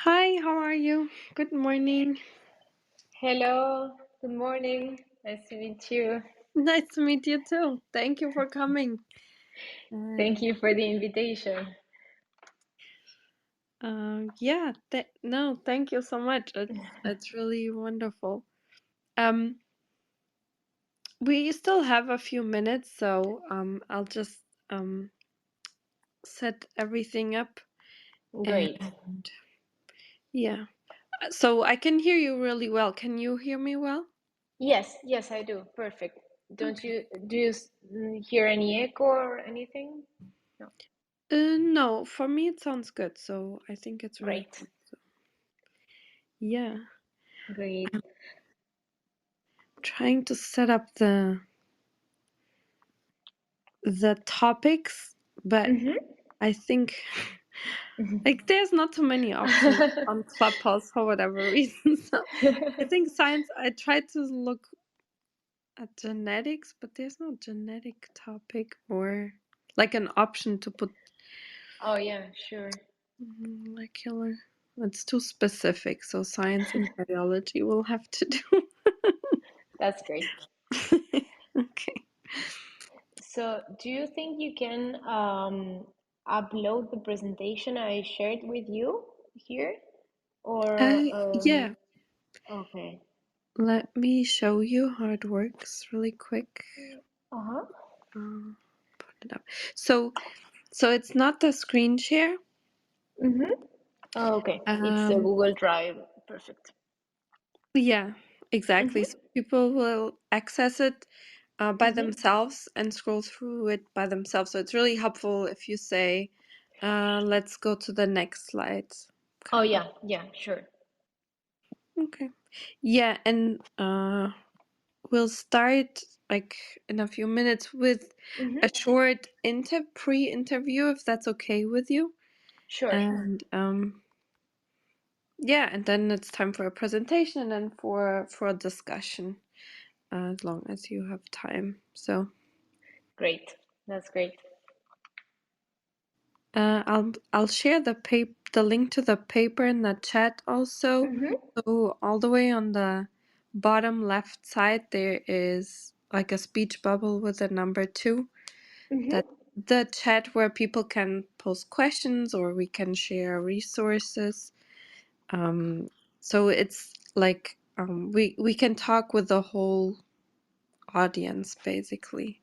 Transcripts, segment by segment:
Hi, how are you? Good morning. Hello, good morning. Nice to meet you. Nice to meet you too. Thank you for coming. Thank Uh, you for the invitation. yeah, no, thank you so much. It's really wonderful. Um, we still have a few minutes, so I'll just set everything up Great. and yeah. So I can hear you really well. Can you hear me well? Yes, I do. Perfect. Don't Okay. you do you hear any echo or anything? No. No, for me it sounds good, so I think it's really Great. good. So, yeah. Great. Trying to set up the topics, but Mm-hmm. I think like there's not too many options on Clubhouse for whatever reason. So I think science. I tried to look at genetics, but there's no genetic topic or like an option to put Oh yeah, sure. molecular. It's too specific, so science and biology will have to do. That's great. Okay. So, do you think you can upload the presentation I shared with you here? Or Yeah. okay. Let me show you how it works really quick. Uh-huh. Put it up. So so it's not the screen share. Mm-hmm. Oh, okay. It's a Um, Google Drive. Perfect. yeah, exactly. So Mm-hmm. people will access it by Mm-hmm. themselves and scroll through it by themselves. So it's really helpful if you say, let's go to the next slide. Oh, Kind of. yeah, sure. Okay. Yeah, and we'll start like in a few minutes with a Mm-hmm. short pre-interview, if that's okay with you. Sure. And yeah, and then it's time for a presentation and for a discussion, as long as you have time. So Great. That's great. I'll share the link to the paper in the chat also. Mm-hmm. So all the way on the bottom left side there is like a speech bubble with a number 2. That's Mm-hmm. the chat where people can post questions or we can share resources. So it's like we can talk with the whole audience basically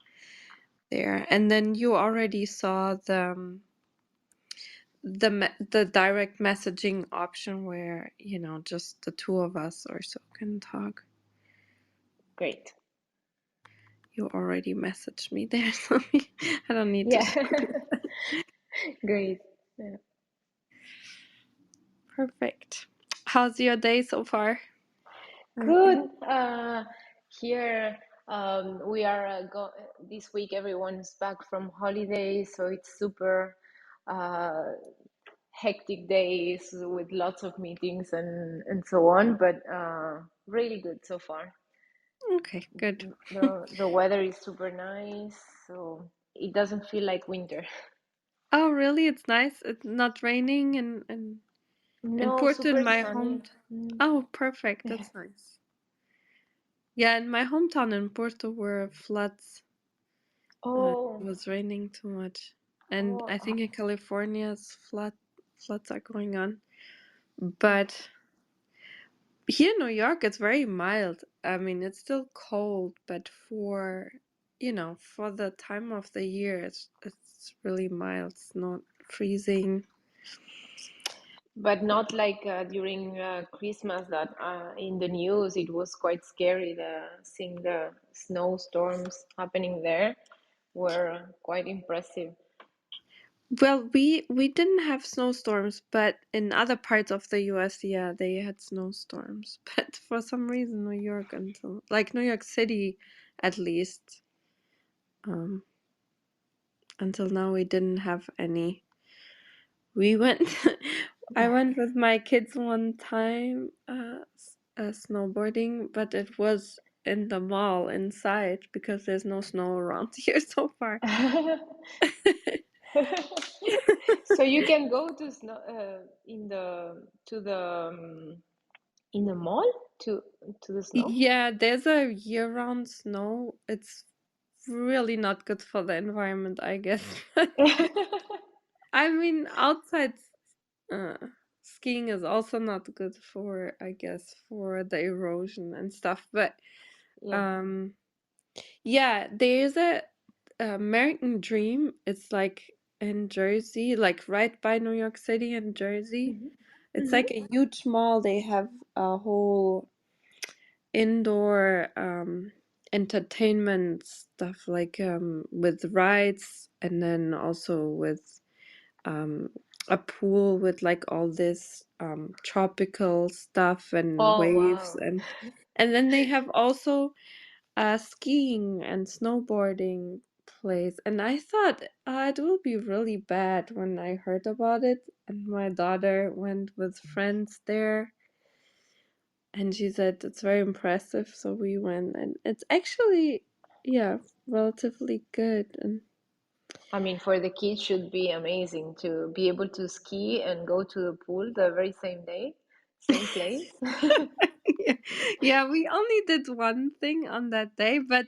there. And then you already saw the direct messaging option where just the two of us or so can talk. Great. You already messaged me there, so I don't need to Yeah. show you. Great. Yeah. Perfect. How's your day so far? Good. Here, we are this week. Everyone's back from holidays, so it's super uh, hectic days with lots of meetings and so on. But really good so far. Okay, good. The weather is super nice, so it doesn't feel like winter. Oh, really? It's nice. It's not raining in No, Porto, in super my sunny. home. Oh, perfect. That's nice. Yeah, in my hometown in Porto were floods. It Oh, was raining too much, and oh, I think in California, floods are going on. But here in New York, it's very mild. I mean, it's still cold, but for the time of the year, it's really mild. It's not freezing. but not like during Christmas that in the news it was quite scary. Seeing the snowstorms happening there were quite impressive. Well, we didn't have snowstorms, but in other parts of the US, yeah, they had snowstorms. But for some reason, New York until like New York City, at least, um, until now we didn't have any. We went. I went with my kids one time, snowboarding, but it was in the mall inside because there's no snow around here so far. So you can go to snow in the mall to the snow. Yeah, there's a year-round snow. It's really not good for the environment, I guess. I mean, outside uh, skiing is also not good for, I guess, for the erosion and stuff. But Yeah. um, yeah, there's a American Dream. It's like in Jersey, like right by New York City in Jersey. Hmm. It's Hmm. like a huge mall. They have a whole indoor entertainment stuff like with rides and then also with um a pool with like all this tropical stuff and Oh waves wow. and then they have also skiing and snowboarding place and I thought it will be really bad when I heard about it and my daughter went with friends there and she said it's very impressive, so we went, and it's actually, yeah, relatively good. And I mean, for the kids, should be amazing to be able to ski and go to the pool the very same day, same place. yeah, yeah, we only did one thing on that day, but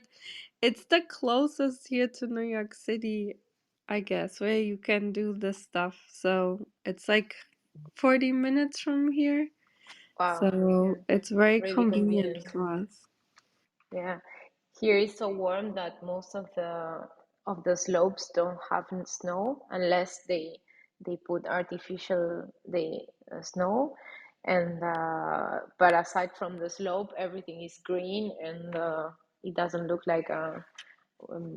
it's the closest here to New York City, I guess, where you can do this stuff. So it's like 40 minutes from here. Wow. Yeah. So it's very Really convenient convenient. for us. Yeah. Here is so warm that most of the slopes don't have snow unless they put artificial snow, and but aside from the slope, everything is green, and it doesn't look like a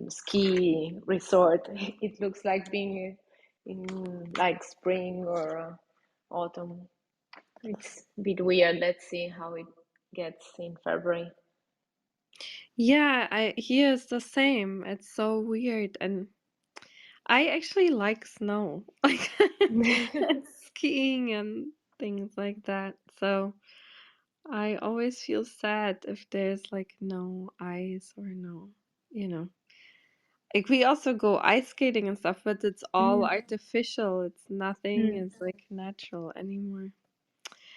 ski resort. It looks like being in like spring or autumn. It's a bit weird. Let's see how it gets in February. Yeah, I here is the same. It's so weird, and I actually like snow, like and skiing and things like that. So I always feel sad if there's like no ice or no, you know. Like we also go ice skating and stuff, but it's all Mm, artificial. It's nothing mm, is like natural anymore.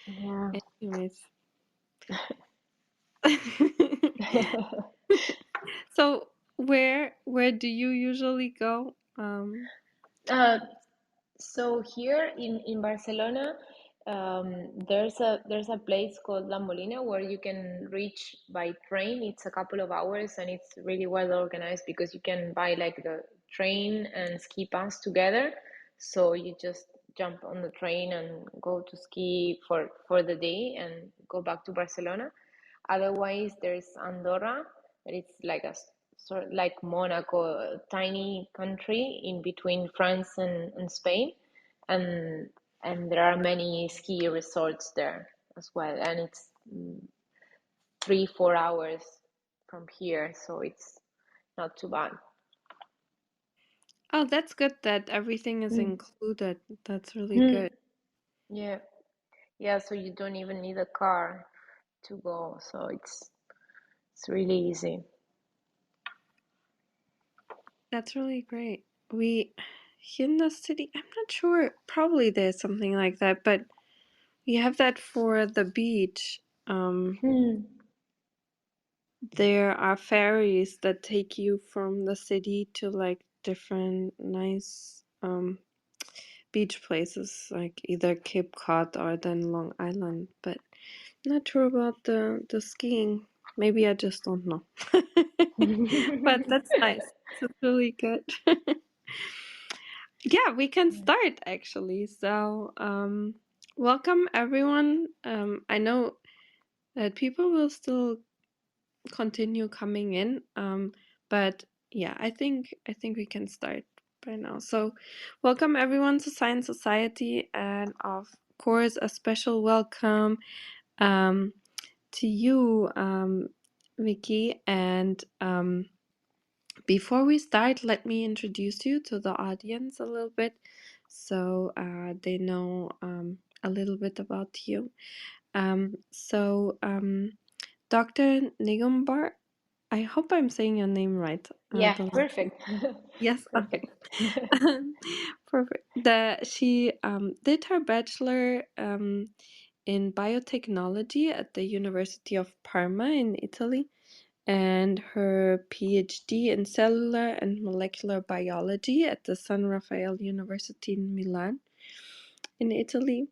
yeah. Anyways. So where do you usually go? Uh, so here in Barcelona, there's a place called La Molina where you can reach by train. It's a couple of hours and it's really well organized because you can buy like the train and ski pass together. So you just jump on the train and go to ski for the day and go back to Barcelona. Otherwise, there's Andorra, that it's like a sort of like Monaco, a tiny country in between France and Spain, and there are many ski resorts there as well, and it's 3 4 hours from here, so it's not too bad. Oh, that's good that everything is Mm. included. That's really Mm. good. Yeah, yeah. So you don't even need a car to go, so it's really easy. That's really great. We here in the city, I'm not sure. Probably there's something like that, but we have that for the beach. Mm. There are ferries that take you from the city to like different nice beach places, like either Cape Cod or then Long Island. But not sure about the skiing. Maybe I just don't know. But that's nice. It's really good. Yeah, we can start actually. So, welcome everyone. I know that people will still continue coming in, but yeah, I think we can start by now. So, welcome everyone to Science Society, and of course, a special welcome um, to you, Vicky. And before we start, let me introduce you to the audience a little bit so they know a little bit about you. So, Dr. Neguembor I hope I'm saying your name right. Yeah, The last name. perfect. Yes, okay. Perfect. Perfect. She did her bachelor in biotechnology at the University of Parma in Italy, and her PhD in cellular and molecular biology at the San Raffaele University in Milan in Italy.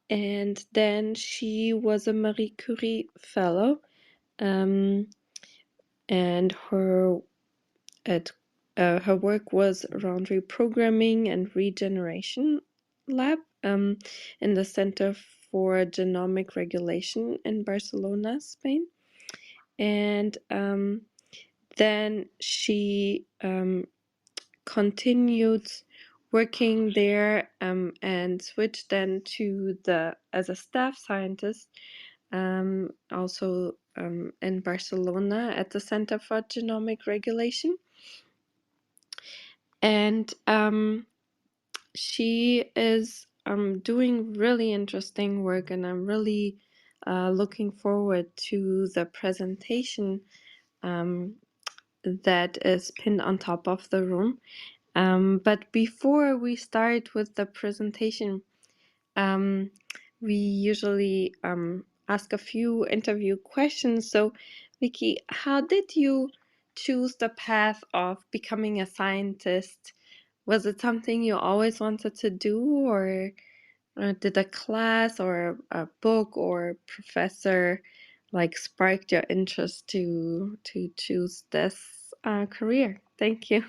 And then she was a Marie Curie Fellow, um, and at, her work was around reprogramming and regeneration lab in the Center for Genomic Regulation in Barcelona, Spain. And then she continued working there and switched then to the as a staff scientist also in Barcelona at the Center for Genomic Regulation. And she is doing really interesting work, and I'm really looking forward to the presentation that is pinned on top of the room. But before we start with the presentation, um, we usually ask a few interview questions. So, Vicky, how did you choose the path of becoming a scientist? Was it something you always wanted to do, or did a class or a book or professor like sparked your interest to choose this career? Thank you.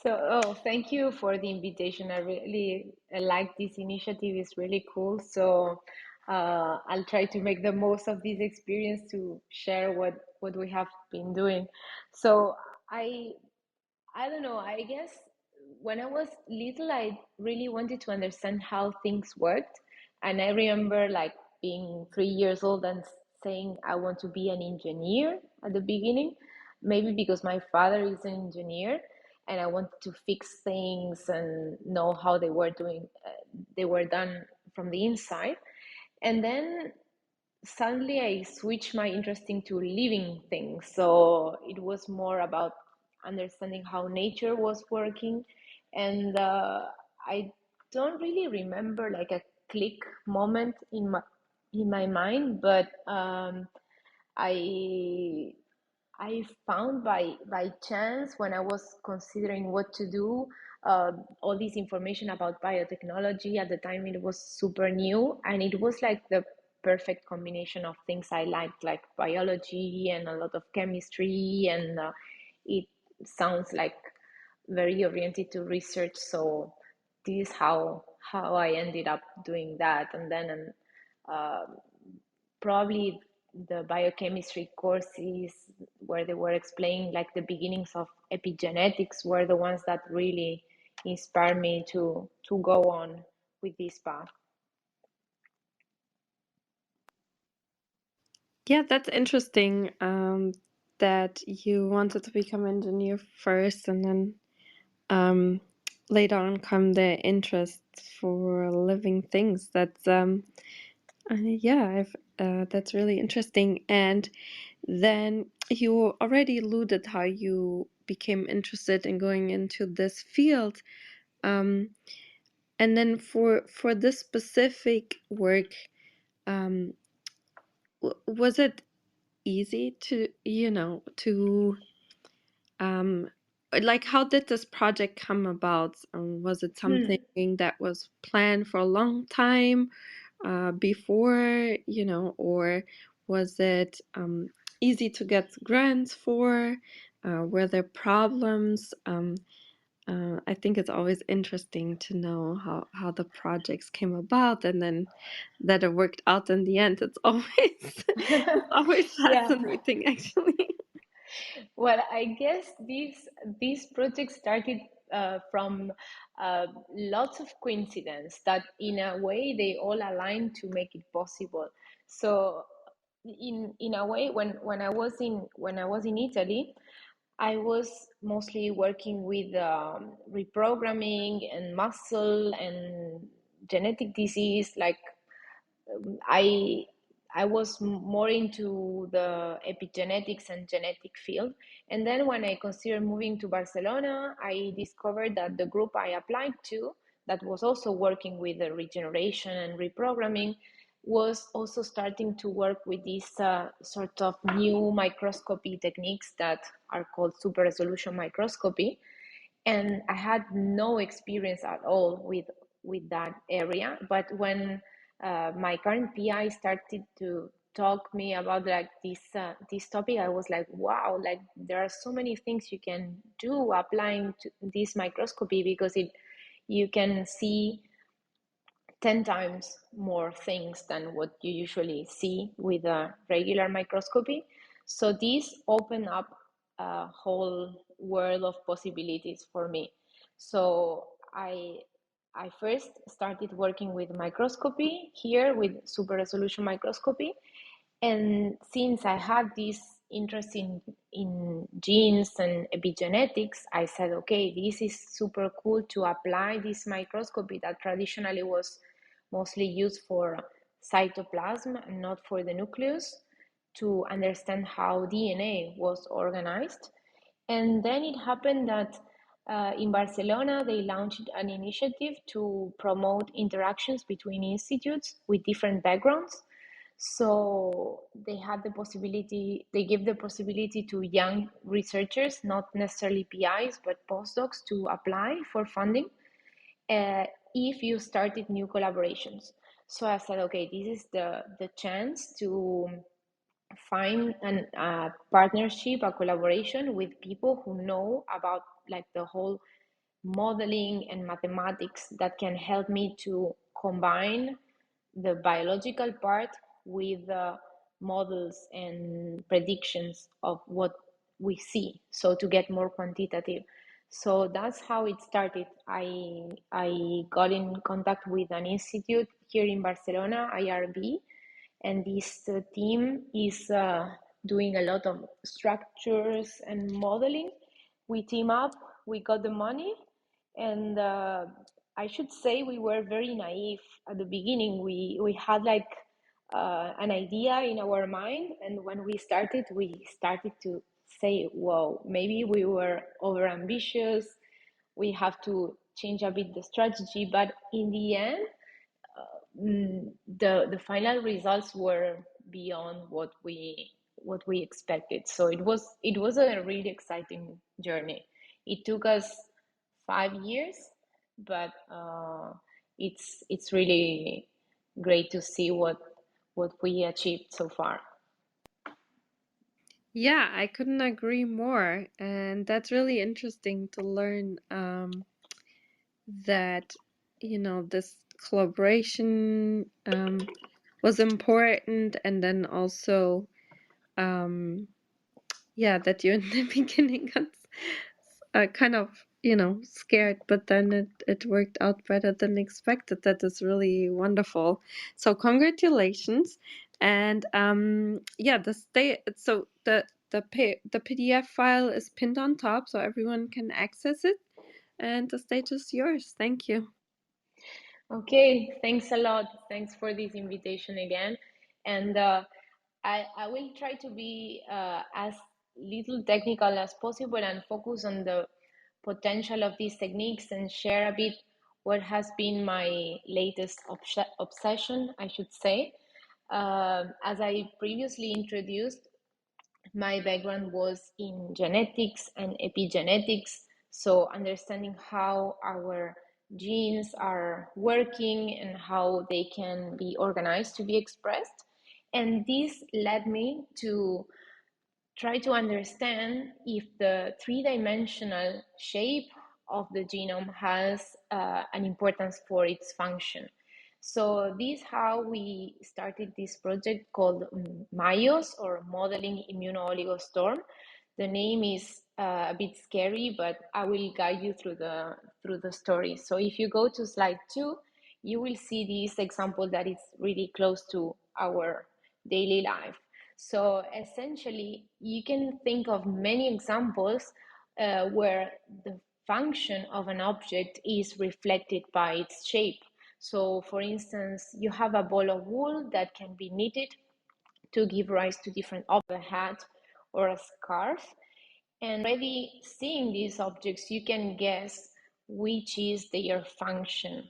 So, oh, thank you for the invitation. I really like this initiative. It's really cool. So, I'll try to make the most of this experience to share what we have been doing. So, I I don't know. I guess when I was little, I really wanted to understand how things worked. And I remember like being 3 years old and saying I want to be an engineer at the beginning, maybe because my father is an engineer and I wanted to fix things and know how they were done from the inside. And then suddenly I switched my interest into living things. So it was more about understanding how nature was working. And I don't really remember like a click moment in my mind, but I I found by chance when I was considering what to do, all this information about biotechnology. At the time, it was super new, and it was like the perfect combination of things I liked, like biology and a lot of chemistry, and it sounds like very oriented to research. So this is how I ended up doing that, and then uh, probably the biochemistry courses where they were explaining like the beginnings of epigenetics were the ones that really inspired me to go on with this path. Yeah, that's interesting. That you wanted to become engineer first, and then um, later on come the interest for living things. Yeah, that's really interesting. And then you already alluded how you became interested in going into this field. Um, and then for this specific work, um, was it easy to, to um like, how did this project come about? Was it something Hmm. that was planned for a long time before, or was it easy to get grants for? Were there problems? I think it's always interesting to know how the projects came about, and then that it worked out in the end. It's always it's always Yeah. fascinating, actually. Well, I guess this project started from lots of coincidence that, in a way, they all aligned to make it possible. So, in a way, when I was in Italy, I was mostly working with reprogramming and muscle and genetic disease. Like I I was more into the epigenetics and genetic field. And then when I considered moving to Barcelona, I discovered that the group I applied to, that was also working with the regeneration and reprogramming, was also starting to work with these sort of new microscopy techniques that are called super resolution microscopy. And I had no experience at all with that area. But when my current PI started to talk me about like this topic, I was like, wow, like there are so many things you can do applying to this microscopy, because you can see 10 times more things than what you usually see with a regular microscopy. So this opened up a whole world of possibilities for me. So I first started working with microscopy here with super resolution microscopy. And since I had this interest in genes and epigenetics, I said, okay, this is super cool to apply this microscopy that traditionally was mostly used for cytoplasm and not for the nucleus, to understand how DNA was organized. And then it happened that in Barcelona, they launched an initiative to promote interactions between institutes with different backgrounds. So they had the possibility, they give the possibility to young researchers, not necessarily PIs, but postdocs, to apply for funding if you started new collaborations. So I said, okay, this is the chance to find a partnership, a collaboration with people who know about like the whole modeling and mathematics that can help me to combine the biological part with the models and predictions of what we see, so to get more quantitative. So that's how it started. I got in contact with an institute here in Barcelona, IRB, and this team is doing a lot of structures and modeling. We team up, we got the money, and I should say we were very naive at the beginning. We had like an idea in our mind, and when we started to say, "Whoa, maybe we were over ambitious. We have to change a bit the strategy." But in the end, the final results were beyond what we expected. So it was a really exciting journey. It took us 5 years, but it's really great to see what we achieved so far. Yeah, I couldn't agree more. And that's really interesting to learn that, this collaboration was important. And then also, um, yeah, that you in the beginning got kind of, scared, but then it worked out better than expected. That is really wonderful. So congratulations. And yeah, so the PDF file is pinned on top so everyone can access it. And the stage is yours. Thank you. Okay, thanks a lot. Thanks for this invitation again. And I will try to be as little technical as possible and focus on the potential of these techniques and share a bit what has been my latest obsession, I should say. As I previously introduced, my background was in genetics and epigenetics, so understanding how our genes are working and how they can be organized to be expressed. And this led me to try to understand if the three-dimensional shape of the genome has an importance for its function. So this is how we started this project called MIOS, or Modeling Immuno-OligoSTORM. The name is a bit scary, but I will guide you through the story. So if you go to slide 2, you will see this example that is really close to our daily life. So essentially, you can think of many examples where the function of an object is reflected by its shape. So for instance, you have a ball of wool that can be knitted, to give rise to different objects, a hat or a scarf. And already seeing these objects, you can guess which is their function.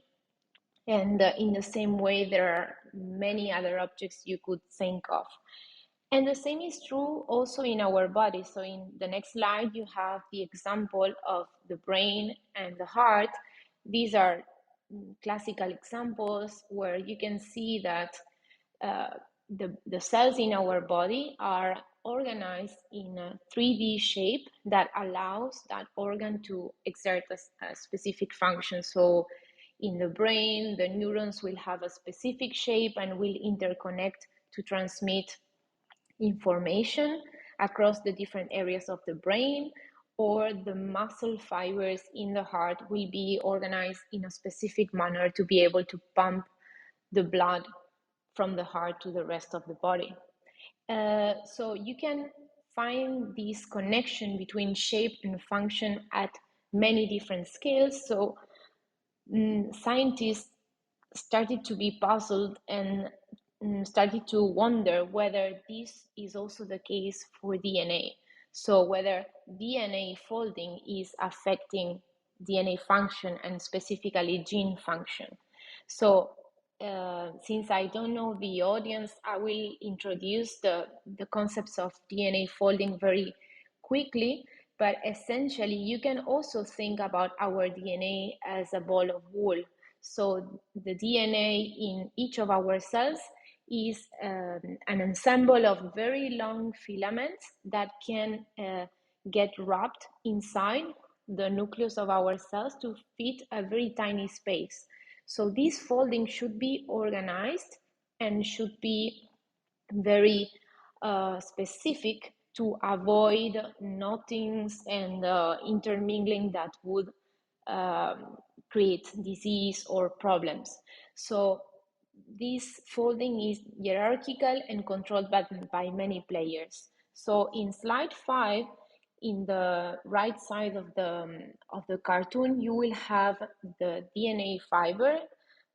And in the same way, there are many other objects you could think of. And the same is true also in our body. So in the next slide, you have the example of the brain and the heart. These are classical examples where you can see that the cells in our body are organized in a 3D shape that allows that organ to exert a specific function. So in the brain, the neurons will have a specific shape and will interconnect to transmit information across the different areas of the brain, or the muscle fibers in the heart will be organized in a specific manner to be able to pump the blood from the heart to the rest of the body. So you can find this connection between shape and function at many different scales. So scientists started to be puzzled and started to wonder whether this is also the case for DNA. So whether DNA folding is affecting DNA function and specifically gene function. So since I don't know the audience, I will introduce the concepts of DNA folding very quickly. But essentially, you can also think about our DNA as a ball of wool. So the DNA in each of our cells is an ensemble of very long filaments that can get wrapped inside the nucleus of our cells to fit a very tiny space. So this folding should be organized and should be very specific to avoid knottings and intermingling that would create disease or problems. So this folding is hierarchical and controlled by many players. So in slide 5, in the right side of the cartoon, you will have the DNA fiber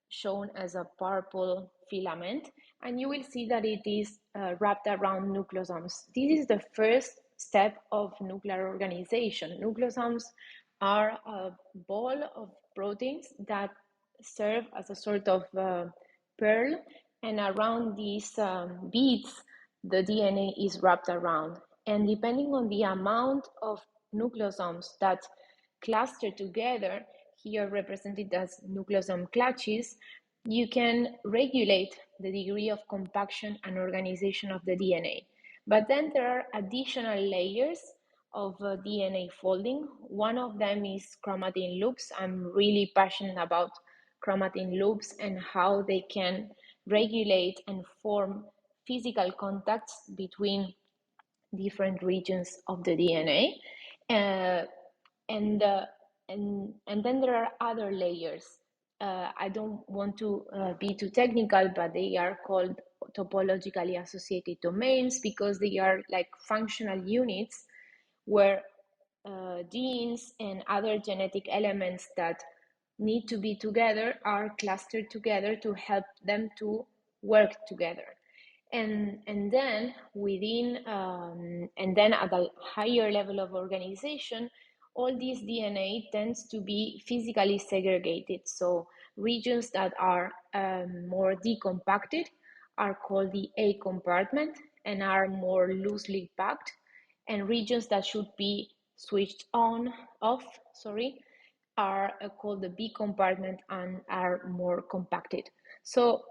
shown as a purple filament, and you will see that it is wrapped around nucleosomes. This is the first step of nuclear organization. Nucleosomes are a ball of proteins that serve as a sort of pearl, and around these beads, the DNA is wrapped around. And depending on the amount of nucleosomes that cluster together, here represented as nucleosome clutches, you can regulate the degree of compaction and organization of the DNA. But then there are additional layers of DNA folding. One of them is chromatin loops. I'm really passionate about chromatin loops and how they can regulate and form physical contacts between different regions of the DNA. And then there are other layers. I don't want to be too technical, but they are called topologically associated domains because they are like functional units where genes and other genetic elements that need to be together are clustered together to help them to work together. And then within, and then at a higher level of organization, all this DNA tends to be physically segregated. So regions that are more decompacted are called the A compartment and are more loosely packed, and regions that should be switched on, off, are called the B compartment and are more compacted. So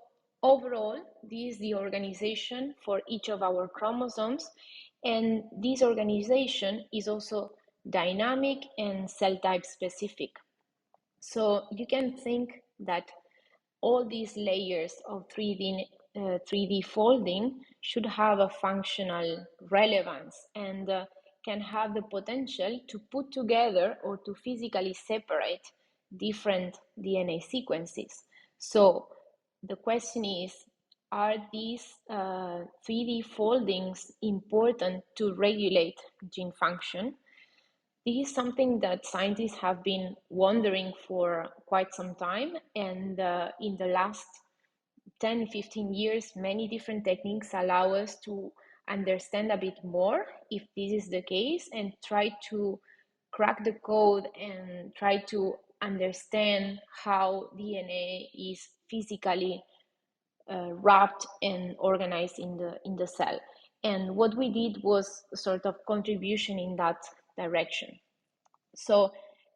overall, this is the organization for each of our chromosomes, and this organization is also dynamic and cell type specific. So you can think that all these layers of 3D folding should have a functional relevance and can have the potential to put together or to physically separate different DNA sequences. So the question is, are these 3D foldings important to regulate gene function? This is something that scientists have been wondering for quite some time, and in the last 10, 15 years, many different techniques allow us to understand a bit more if this is the case and try to crack the code and try to understand how DNA is physically wrapped and organized in the cell. And what we did was a sort of contribution in that direction. So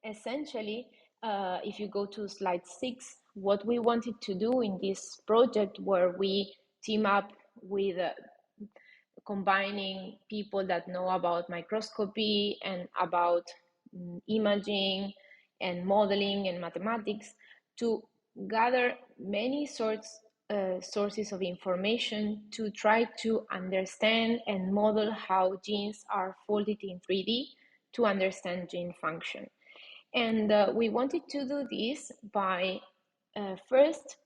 essentially, if you go to slide 6, what we wanted to do in this project where we team up with combining people that know about microscopy and about imaging and modeling and mathematics to gather many sources of information to try to understand and model how genes are folded in 3D to understand gene function. And we wanted to do this by first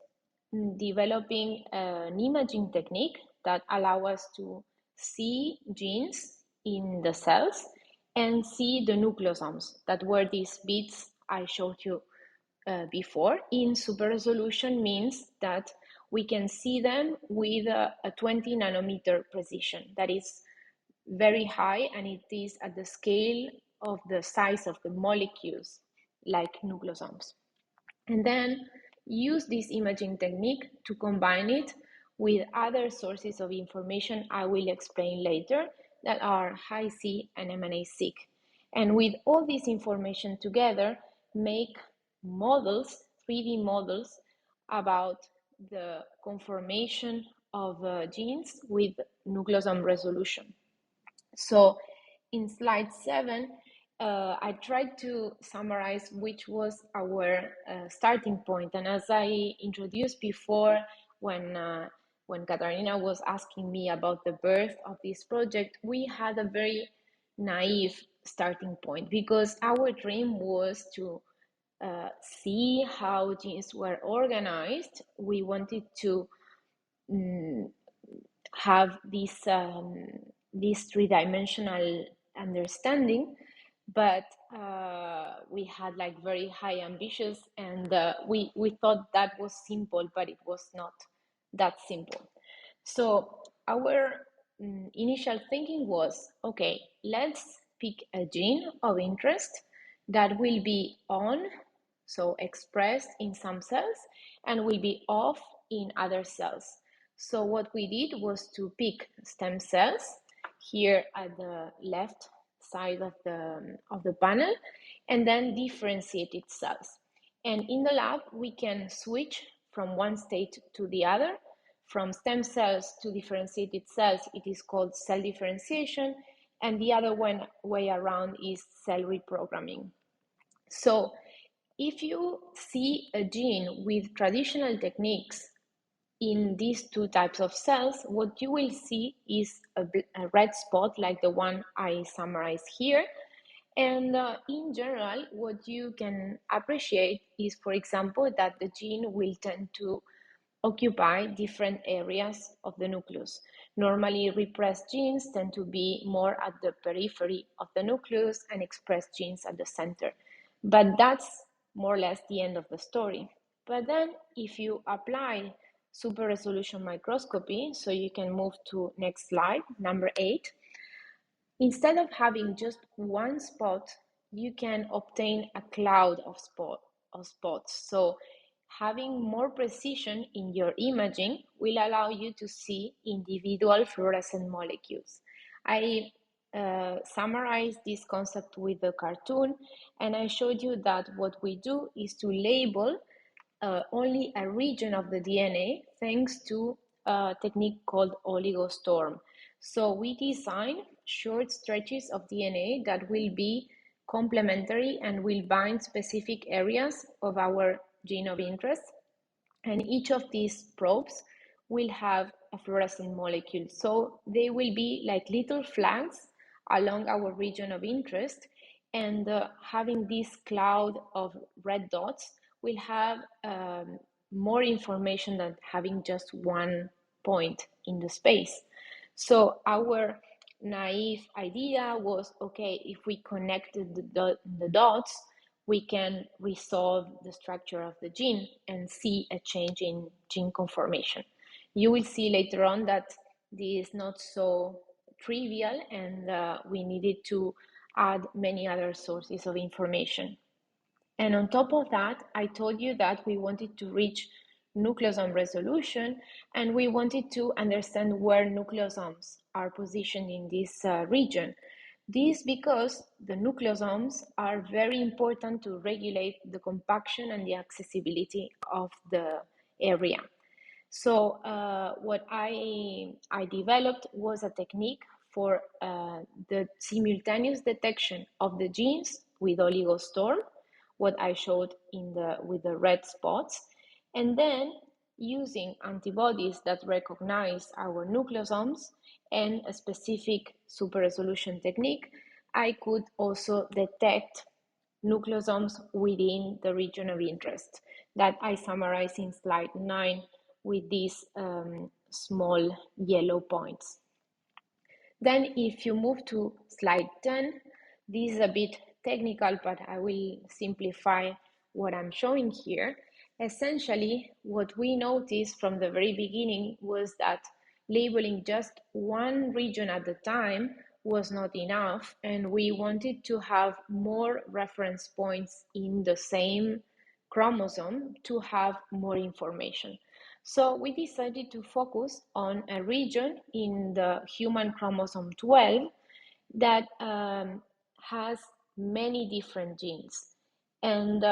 developing an imaging technique that allow us to see genes in the cells and see the nucleosomes that were these bits I showed you before. In super resolution means that we can see them with a 20 nanometer precision. That is very high, and it is at the scale of the size of the molecules, like nucleosomes. And then use this imaging technique to combine it with other sources of information I will explain later that are Hi-C and MNA-seq. And with all this information together, make models, 3D models, about the conformation of genes with nucleosome resolution. So in slide 7, I tried to summarize which was our starting point. And as I introduced before, when Katarina was asking me about the birth of this project, we had a very naive starting point because our dream was to see how genes were organized. We wanted to have this three-dimensional understanding, but we had like very high ambitions, and we thought that was simple, but it was not that simple. So our initial thinking was, okay, let's pick a gene of interest that will be on, so expressed in some cells, and will be off in other cells. So what we did was to pick stem cells here at the left side of the panel, and then differentiated cells. And in the lab, we can switch from one state to the other. From stem cells to differentiated cells, it is called cell differentiation, and the other way around is cell reprogramming. So if you see a gene with traditional techniques in these two types of cells, what you will see is a red spot like the one I summarized here. And in general, what you can appreciate is, for example, that the gene will tend to occupy different areas of the nucleus. Normally, repressed genes tend to be more at the periphery of the nucleus and expressed genes at the center. But that's more or less the end of the story. But then if you apply super resolution microscopy, so you can move to next slide, number 8, instead of having just one spot, you can obtain a cloud of spots. So having more precision in your imaging will allow you to see individual fluorescent molecules. I summarized this concept with the cartoon, and I showed you that what we do is to label only a region of the DNA thanks to a technique called OligoSTORM. So we design short stretches of DNA that will be complementary and will bind specific areas of our gene of interest. And each of these probes will have a fluorescent molecule. So they will be like little flags along our region of interest. And having this cloud of red dots will have more information than having just one point in the space. So our naive idea was, okay, if we connected the dots, we can resolve the structure of the gene and see a change in gene conformation. You will see later on that this is not so trivial, and we needed to add many other sources of information. And on top of that, I told you that we wanted to reach nucleosome resolution, and we wanted to understand where nucleosomes are positioned in this region. This because the nucleosomes are very important to regulate the compaction and the accessibility of the area. So what I developed was a technique for the simultaneous detection of the genes with OligoSTORM, what I showed with the red spots, and then using antibodies that recognize our nucleosomes and a specific super resolution technique, I could also detect nucleosomes within the region of interest that I summarize in slide 9 with these small yellow points. Then if you move to slide 10, this is a bit technical, but I will simplify what I'm showing here. Essentially, what we noticed from the very beginning was that labeling just one region at a time was not enough, and we wanted to have more reference points in the same chromosome to have more information. So we decided to focus on a region in the human chromosome 12 that has many different genes. And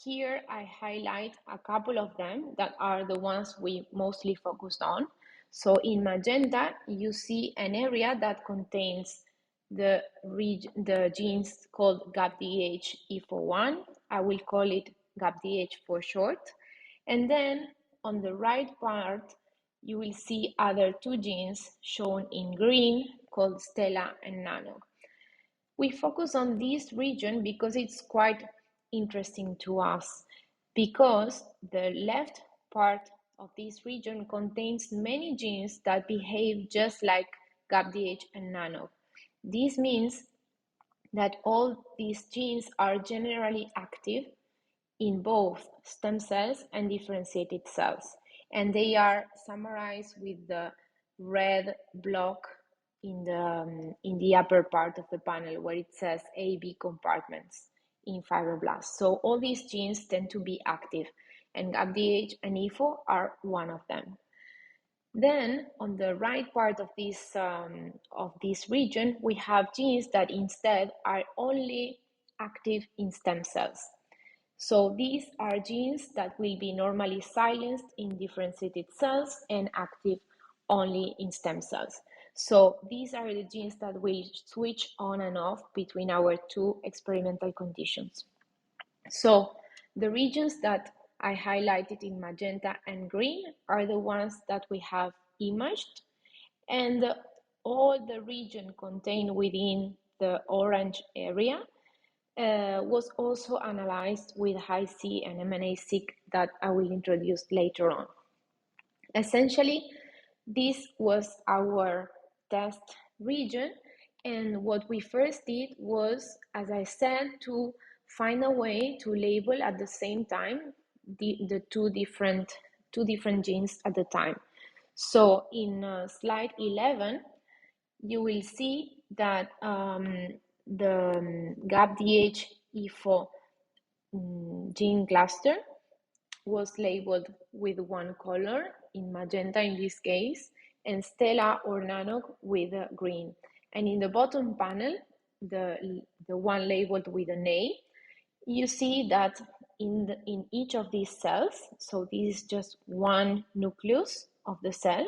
here I highlight a couple of them that are the ones we mostly focused on. So in magenta, you see an area that contains the genes called GAPDH-E41. I will call it GAPDH for short. And then on the right part, you will see other two genes shown in green called Stella and Nano. We focus on this region because it's quite interesting to us, because the left part of this region contains many genes that behave just like GAPDH and Nano. This means that all these genes are generally active in both stem cells and differentiated cells, and they are summarized with the red block in the upper part of the panel where it says AB compartments in fibroblasts. So all these genes tend to be active, and GAPDH and EFO are one of them. Then on the right part of this region, we have genes that instead are only active in stem cells. So these are genes that will be normally silenced in differentiated cells and active only in stem cells. So these are the genes that will switch on and off between our two experimental conditions. So the regions that I highlighted in magenta and green are the ones that we have imaged, and all the region contained within the orange area was also analyzed with Hi-C and MNA-seq that I will introduce later on. Essentially, this was our test region, and what we first did was, as I said, to find a way to label at the same time the two different genes at the time. So in slide 11, you will see that the GAPDH-E4 gene cluster was labeled with one color, in magenta in this case, and Stella or Nano with green. And in the bottom panel, the one labeled with an A, you see that in each of these cells, so this is just one nucleus of the cell,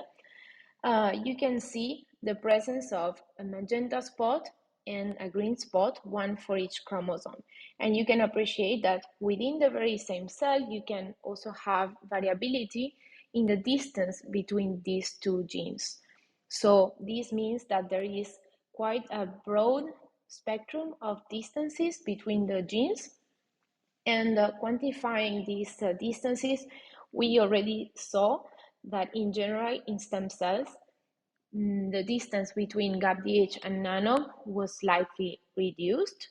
you can see the presence of a magenta spot and a green spot, one for each chromosome. And you can appreciate that within the very same cell, you can also have variability in the distance between these two genes. So this means that there is quite a broad spectrum of distances between the genes. And quantifying these distances, we already saw that in general in stem cells, the distance between GAPDH and Nano was slightly reduced.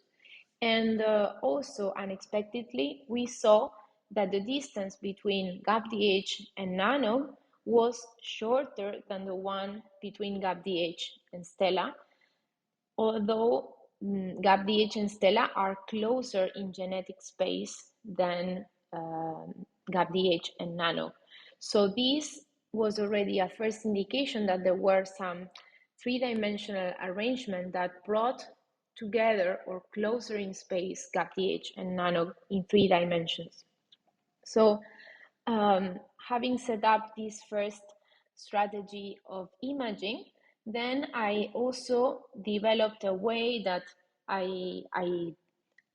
And also, unexpectedly, we saw that the distance between GAPDH and nano was shorter than the one between GAPDH and Stella, although GAPDH and Stella are closer in genetic space than GAPDH and nano. So this was already a first indication that there were some three-dimensional arrangement that brought together or closer in space GAPDH and nano in 3 dimensions. So having set up this first strategy of imaging, then I also developed a way that I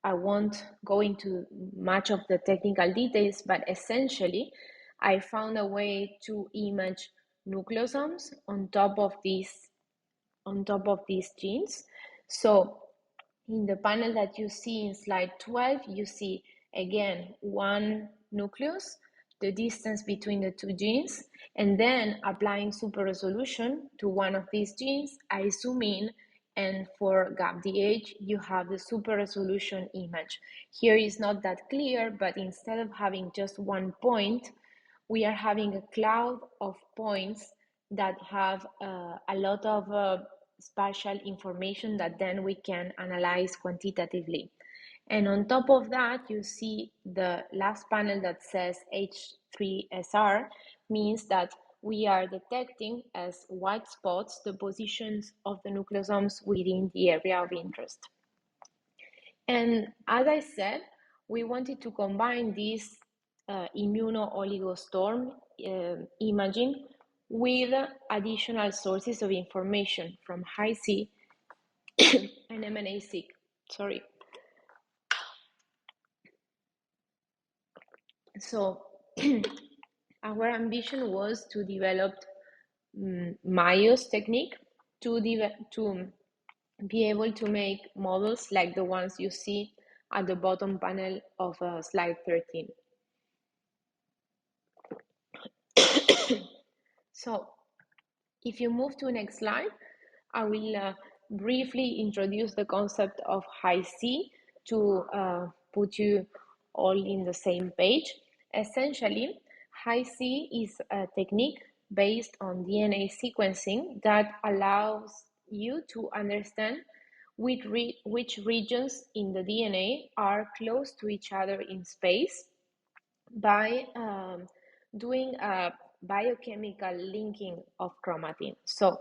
won't go into much of the technical details, but essentially I found a way to image nucleosomes on top of these genes. So in the panel that you see in slide 12, you see again one nucleus, the distance between the two genes, and then applying super resolution to one of these genes, I zoom in, and for GAPDH, you have the super resolution image. Here is not that clear, but instead of having just one point, we are having a cloud of points that have a lot of spatial information that then we can analyze quantitatively. And on top of that, you see the last panel that says H3SR means that we are detecting as white spots the positions of the nucleosomes within the area of interest. And as I said, we wanted to combine this immuno-OligoSTORM imaging with additional sources of information from Hi-C and MNA-seq. Sorry. So our ambition was to develop Mayo's technique to be able to make models like the ones you see at the bottom panel of slide 13. So if you move to the next slide, I will briefly introduce the concept of Hi-C to put you all in the same page. Essentially, Hi-C is a technique based on DNA sequencing that allows you to understand which regions in the DNA are close to each other in space by doing a biochemical linking of chromatin. So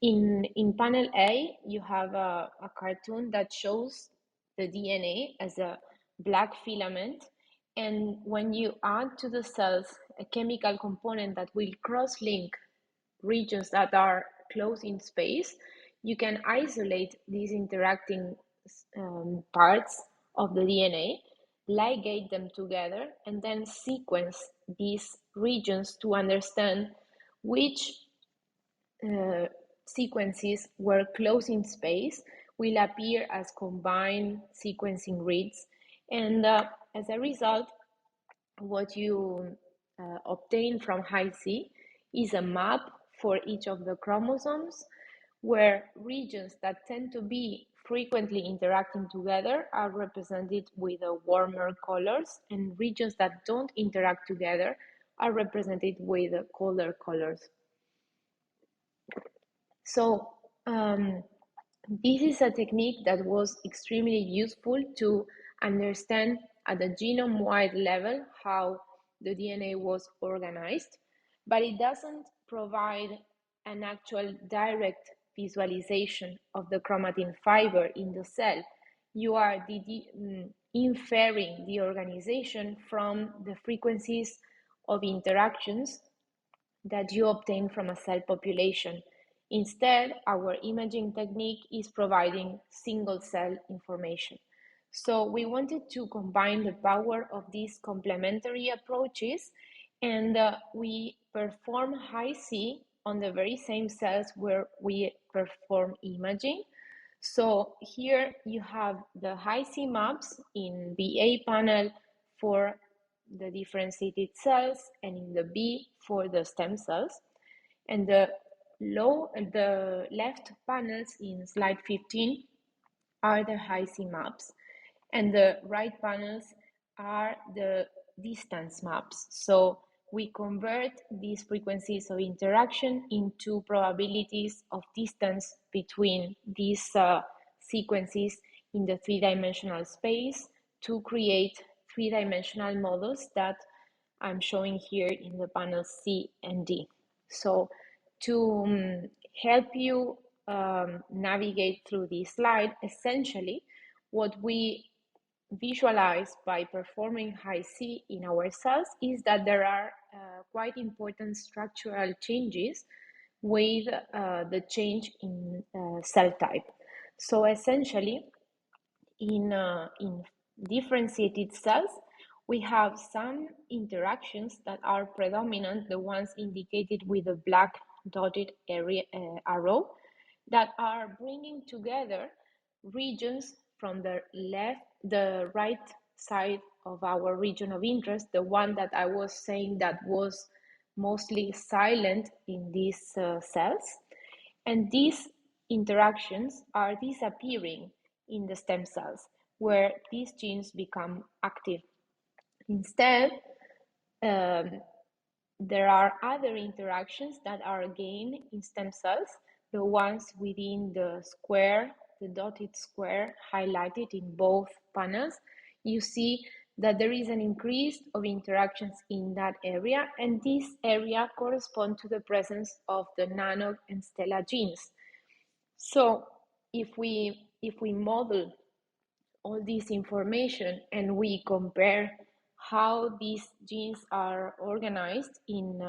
in panel A, you have a cartoon that shows the DNA as a black filament. And when you add to the cells a chemical component that will cross-link regions that are close in space, you can isolate these interacting parts of the DNA, ligate them together, and then sequence these regions to understand which sequences where close in space will appear as combined sequencing reads. And as a result, what you obtain from Hi-C is a map for each of the chromosomes where regions that tend to be frequently interacting together are represented with warmer colors, and regions that don't interact together are represented with colder colors. So this is a technique that was extremely useful to understand at the genome-wide level how the DNA was organized, but it doesn't provide an actual direct visualization of the chromatin fiber in the cell. You are inferring the organization from the frequencies of interactions that you obtain from a cell population. Instead, our imaging technique is providing single cell information. So we wanted to combine the power of these complementary approaches, and we perform Hi-C on the very same cells where we perform imaging. So here you have the Hi-C maps in the A panel for the differentiated cells and in the B for the stem cells. And the left panels in slide 15 are the Hi-C maps. And the right panels are the distance maps. So we convert these frequencies of interaction into probabilities of distance between these sequences in the three-dimensional space to create three-dimensional models that I'm showing here in the panels C and D. So to help you navigate through this slide, essentially what we visualize by performing Hi-C in our cells is that there are quite important structural changes with the change in cell type. So essentially, in differentiated cells, we have some interactions that are predominant, the ones indicated with the black dotted area, arrow, that are bringing together regions from the right side of our region of interest, the one that I was saying that was mostly silent in these cells. And these interactions are disappearing in the stem cells, where these genes become active. Instead, there are other interactions that are gained in stem cells, the ones within the square, the dotted square highlighted in both panels. You see that there is an increase of interactions in that area, and this area corresponds to the presence of the NANOG and STELA genes. So if we model all this information and we compare how these genes are organized in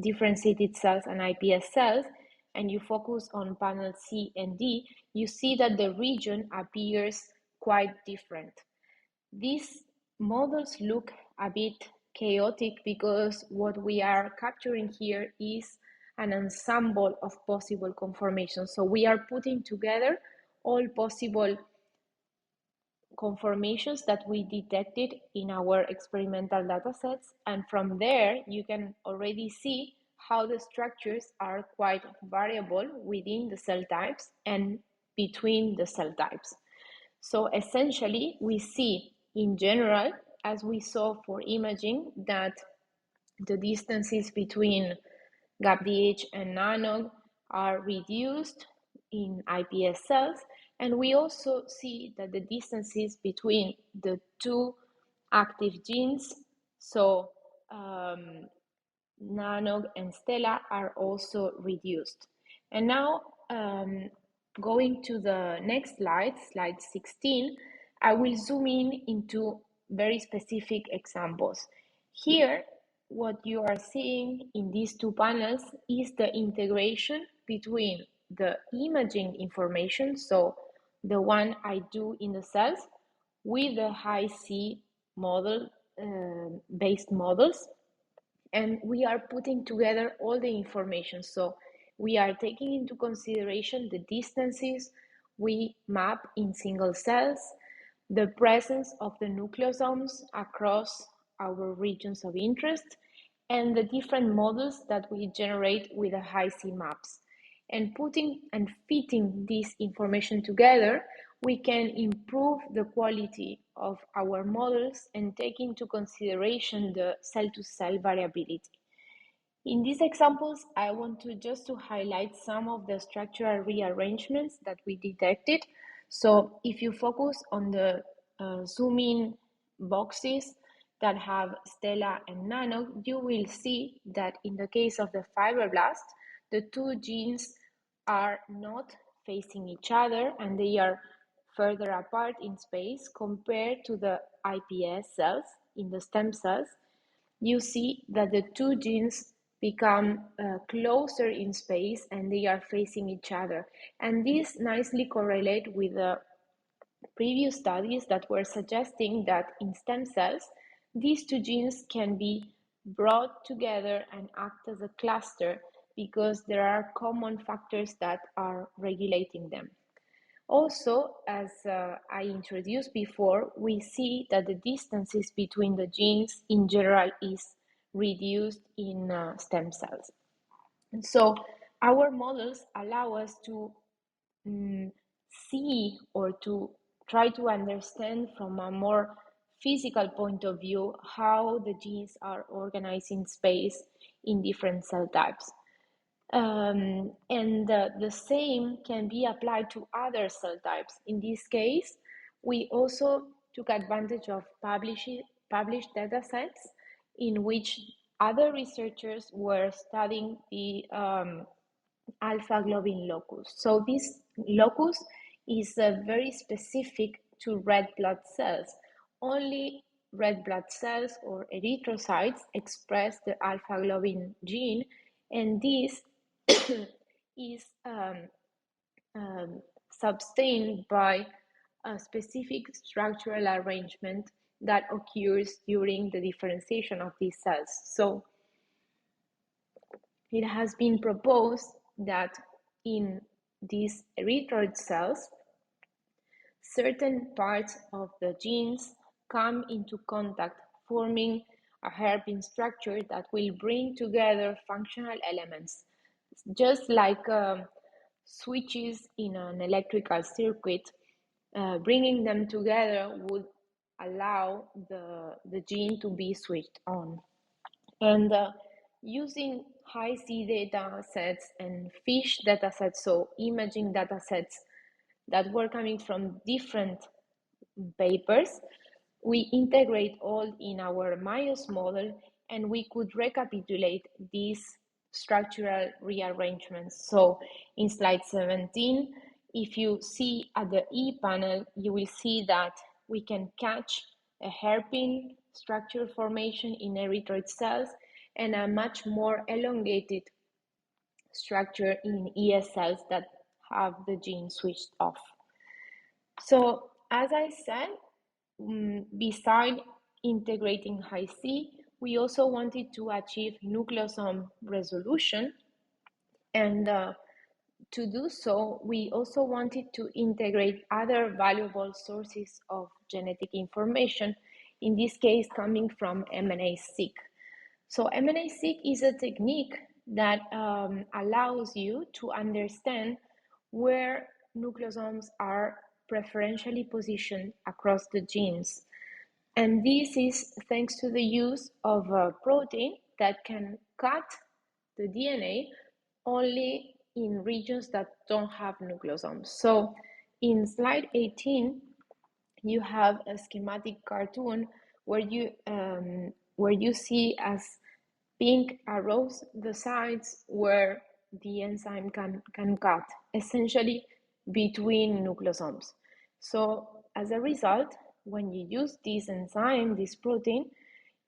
differentiated cells and iPS cells, and you focus on panel C and D, you see that the region appears quite different. These models look a bit chaotic because what we are capturing here is an ensemble of possible conformations. So we are putting together all possible conformations that we detected in our experimental datasets, and from there you can already see how the structures are quite variable within the cell types and between the cell types. So essentially we see in general, as we saw for imaging, that the distances between GAPDH and NANOG are reduced in iPS cells, and we also see that the distances between the two active genes, so NANOG and STELA, are also reduced. And now, going to the next slide, slide 16, I will zoom in into very specific examples. Here, what you are seeing in these two panels is the integration between the imaging information, so the one I do in the cells, with the Hi-C model based models, and we are putting together all the information. So we are taking into consideration the distances we map in single cells, the presence of the nucleosomes across our regions of interest, and the different models that we generate with the Hi-C maps. And putting and fitting this information together, we can improve the quality of our models and take into consideration the cell-to-cell variability. In these examples, I want to just to highlight some of the structural rearrangements that we detected. So if you focus on the zoom-in boxes that have STELA and NANOG, you will see that in the case of the fibroblast, the two genes are not facing each other and they are further apart in space compared to the iPS cells in the stem cells. You see that the two genes become closer in space and they are facing each other. And this nicely correlates with the previous studies that were suggesting that in stem cells, these two genes can be brought together and act as a cluster because there are common factors that are regulating them. Also, as I introduced before, we see that the distances between the genes in general is reduced in stem cells. And so our models allow us to see or to try to understand from a more physical point of view how the genes are organized in space in different cell types. And the same can be applied to other cell types. In this case, we also took advantage of published data sets in which other researchers were studying the alpha globin locus. So this locus is very specific to red blood cells. Only red blood cells or erythrocytes express the alpha globin gene, and this is sustained by a specific structural arrangement that occurs during the differentiation of these cells. So it has been proposed that in these erythroid cells, certain parts of the genes come into contact, forming a hairpin structure that will bring together functional elements, just like switches in an electrical circuit. Bringing them together would allow the gene to be switched on. And using high-C data sets and fish data sets, so imaging data sets that were coming from different papers, we integrate all in our MIOS model, and we could recapitulate these structural rearrangements. So in slide 17, if you see at the E panel, you will see that we can catch a hairpin structure formation in erythroid cells and a much more elongated structure in ES cells that have the gene switched off. So as I said, beside integrating high-C, we also wanted to achieve nucleosome resolution, and to do so, we also wanted to integrate other valuable sources of genetic information, in this case coming from MNA-seq. So MNA-seq is a technique that allows you to understand where nucleosomes are preferentially positioned across the genes. And this is thanks to the use of a protein that can cut the DNA only in regions that don't have nucleosomes. So in slide 18, you have a schematic cartoon where you see as pink arrows the sites where the enzyme can cut, essentially between nucleosomes. So as a result, when you use this enzyme, this protein,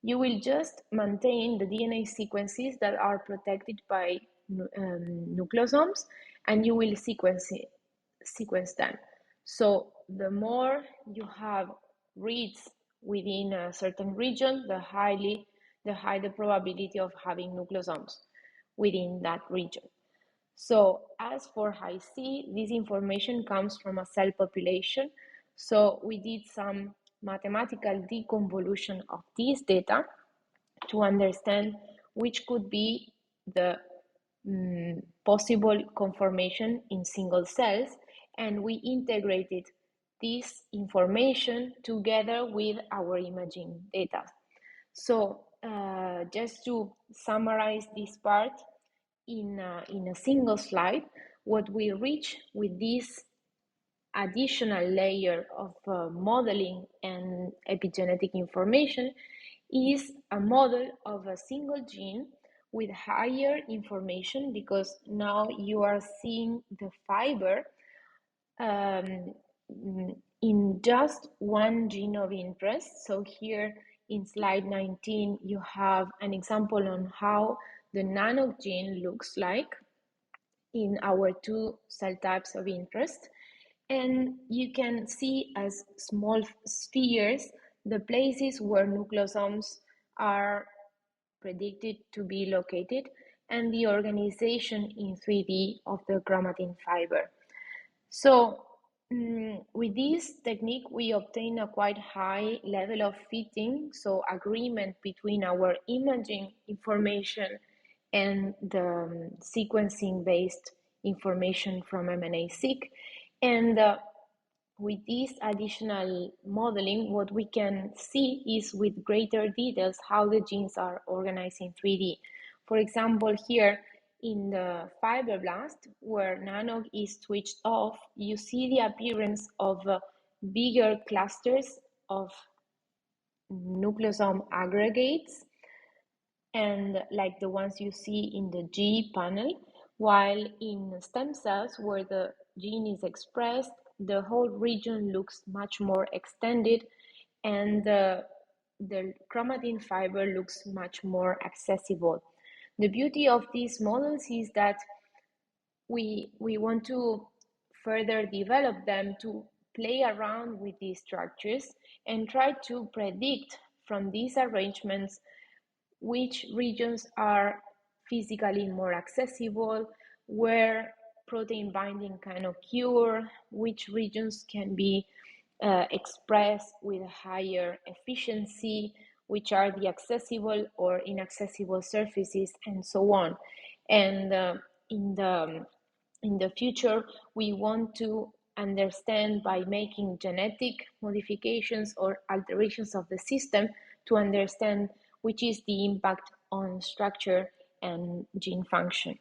you will just maintain the DNA sequences that are protected by nucleosomes, and you will sequence them. So the more you have reads within a certain region, the higher the probability of having nucleosomes within that region. So as for high-C, this information comes from a cell population. So we did some mathematical deconvolution of this data to understand which could be the possible conformation in single cells, and we integrated this information together with our imaging data. So just to summarize this part in a single slide, what we reach with this additional layer of modeling and epigenetic information is a model of a single gene with higher information, because now you are seeing the fiber in just one gene of interest. So here in slide 19, you have an example on how the nano gene looks like in our two cell types of interest. And you can see as small spheres the places where nucleosomes are predicted to be located and the organization in 3D of the chromatin fiber. So with this technique, we obtain a quite high level of fitting, so agreement between our imaging information and the sequencing-based information from MNA-seq. And with this additional modeling, what we can see is with greater details how the genes are organized in 3D. For example, here in the fibroblast, where NANOG is switched off, you see the appearance of bigger clusters of nucleosome aggregates, and like the ones you see in the G panel, while in stem cells where the gene is expressed, the whole region looks much more extended, and the chromatin fiber looks much more accessible. The beauty of these models is that we want to further develop them to play around with these structures and try to predict from these arrangements which regions are physically more accessible, where protein binding can occur, which regions can be expressed with higher efficiency, which are the accessible or inaccessible surfaces, and so on. And in the future, we want to understand by making genetic modifications or alterations of the system to understand which is the impact on structure and gene function.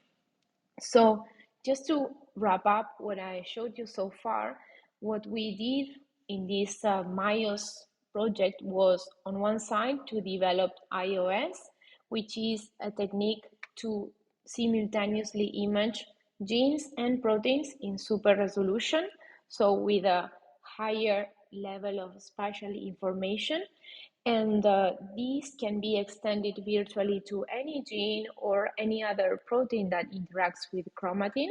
So just to wrap up what I showed you so far, what we did in this MIOS project was on one side to develop IOS, which is a technique to simultaneously image genes and proteins in super resolution, so with a higher level of spatial information. And these can be extended virtually to any gene or any other protein that interacts with chromatin.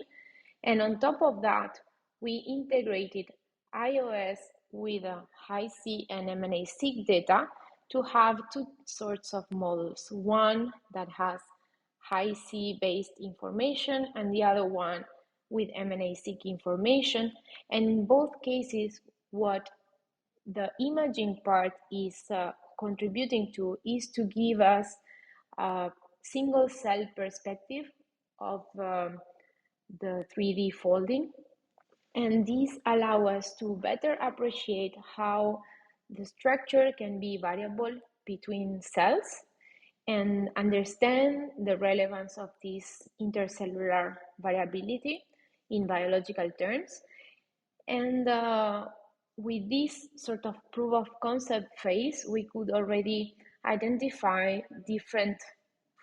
And on top of that, we integrated iOS with Hi-C and MNA-seq data to have two sorts of models. One that has Hi-C based information and the other one with MNA-seq information. And in both cases, what the imaging part is contributing to is to give us a single cell perspective of the 3D folding. And these allow us to better appreciate how the structure can be variable between cells and understand the relevance of this intercellular variability in biological terms. And with this sort of proof of concept phase, we could already identify different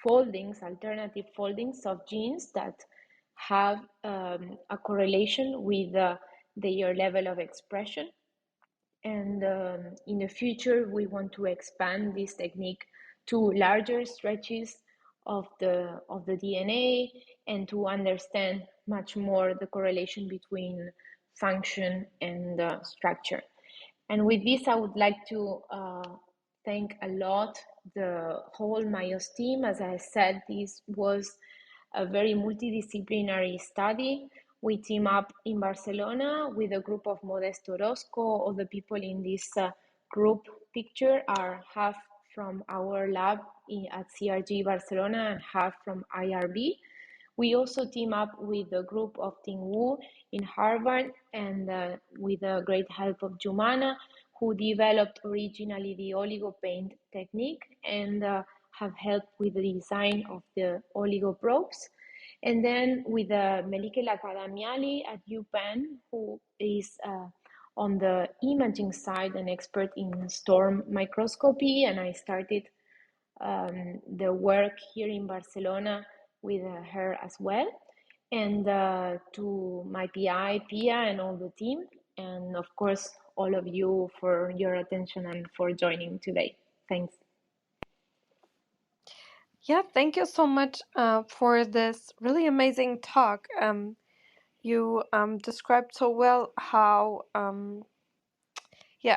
foldings, alternative foldings of genes that have a correlation with their level of expression. And in the future, we want to expand this technique to larger stretches of the DNA and to understand much more the correlation between function and structure. And with this, I would like to thank a lot the whole MIOS team. As I said, this was a very multidisciplinary study. We team up in Barcelona with a group of Modesto Orozco. All the people in this group picture are half from our lab at CRG Barcelona and half from IRB. We also team up with a group of Ting Wu in Harvard and with the great help of Jumana, who developed originally the oligopaint technique and have helped with the design of the oligoprobes. And then with Melike Lakadamiali at UPenn, who is on the imaging side an expert in storm microscopy, and I started the work here in Barcelona with her as well, and to my PI, Pia, and all the team, and of course, all of you for your attention and for joining today. Thanks. Yeah, thank you so much for this really amazing talk. You described so well how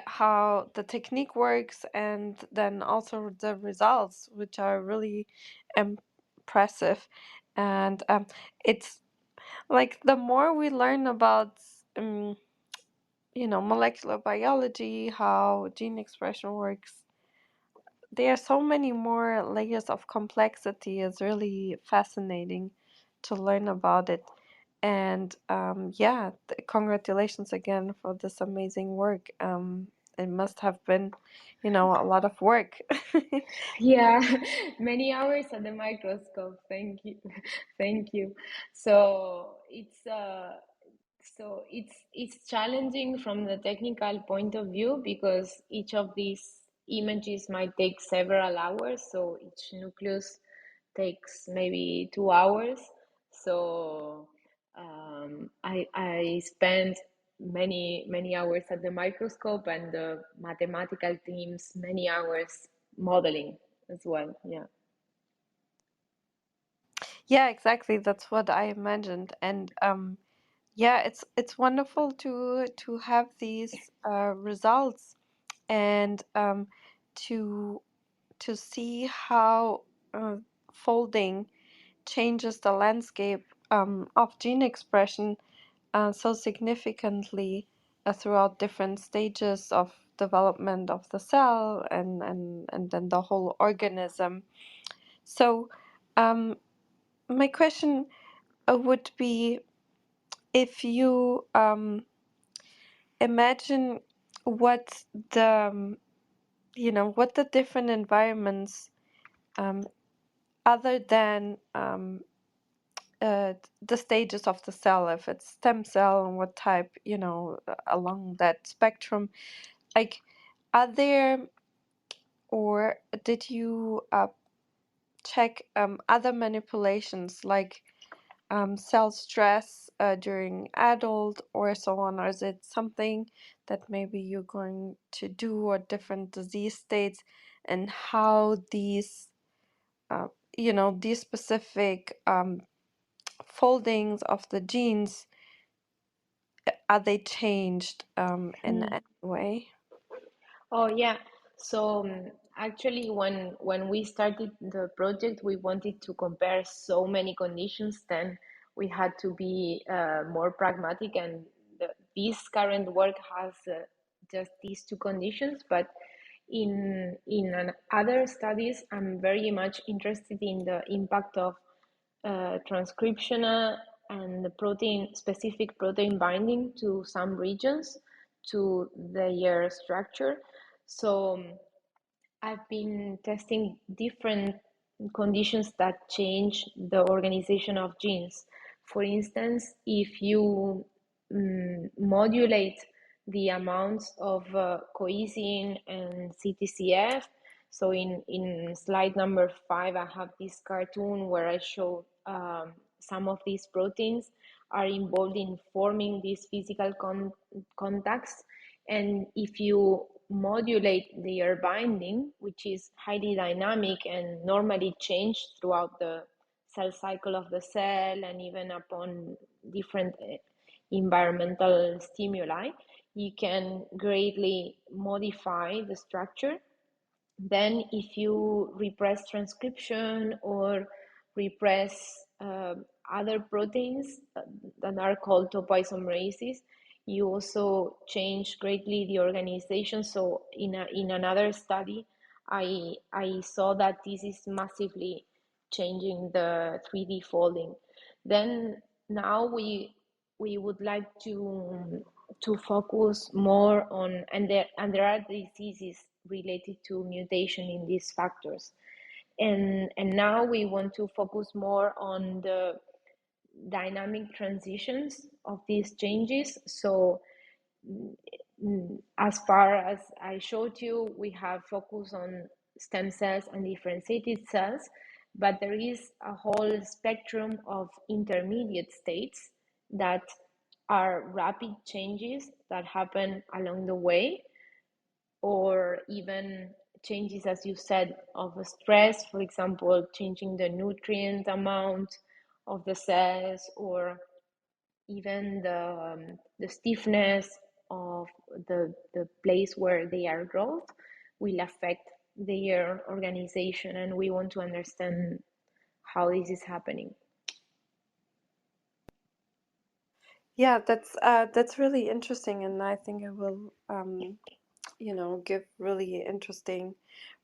how the technique works, and then also the results, which are really impressive. And it's like the more we learn about molecular biology, how gene expression works, there are so many more layers of complexity. It's really fascinating to learn about it. And yeah, congratulations again for this amazing work. It must have been, a lot of work. Yeah, many hours at the microscope. Thank you. Thank you. So it's challenging from the technical point of view because each of these images might take several hours. So each nucleus takes maybe 2 hours. So I spent many hours at the microscope, and the mathematical teams many hours modeling as well. Yeah. Yeah, exactly. That's what I imagined. And yeah, it's wonderful to have these results, and to see how folding changes the landscape of gene expression so significantly throughout different stages of development of the cell, and then the whole organism. So my question would be, if you imagine what the what the different environments, um, other than the stages of the cell, if it's stem cell and what type, along that spectrum, like, are there, or did you check other manipulations, like cell stress during adult or so on, or is it something that maybe you're going to do, or different disease states, and how these uh, these specific foldings of the genes, are they changed in any way? Oh yeah. So actually, when we started the project, we wanted to compare so many conditions. Then we had to be more pragmatic, and this current work has just these two conditions. But in other studies, I'm very much interested in the impact of transcription and the protein specific protein binding to some regions to their structure. So I've been testing different conditions that change the organization of genes. For instance, if you modulate the amounts of coisin and CTCF, so in slide number 5, I have this cartoon where I show some of these proteins are involved in forming these physical contacts. And if you modulate their binding, which is highly dynamic and normally changed throughout the cell cycle of the cell and even upon different environmental stimuli, you can greatly modify the structure. Then, if you repress transcription or repress other proteins that are called topoisomerases, you also change greatly the organization. So, in another study, I saw that this is massively changing the 3D folding. Then now we would like to focus more on, and there are diseases related to mutation in these factors, and now we want to focus more on the dynamic transitions of these changes. So as far as I showed you, we have focused on stem cells and differentiated cells, but there is a whole spectrum of intermediate states that are rapid changes that happen along the way, or even changes, as you said, of stress, for example, changing the nutrient amount of the cells, or even the stiffness of the place where they are growth will affect their organization, and we want to understand how this is happening. Yeah, that's really interesting, and I think it will give really interesting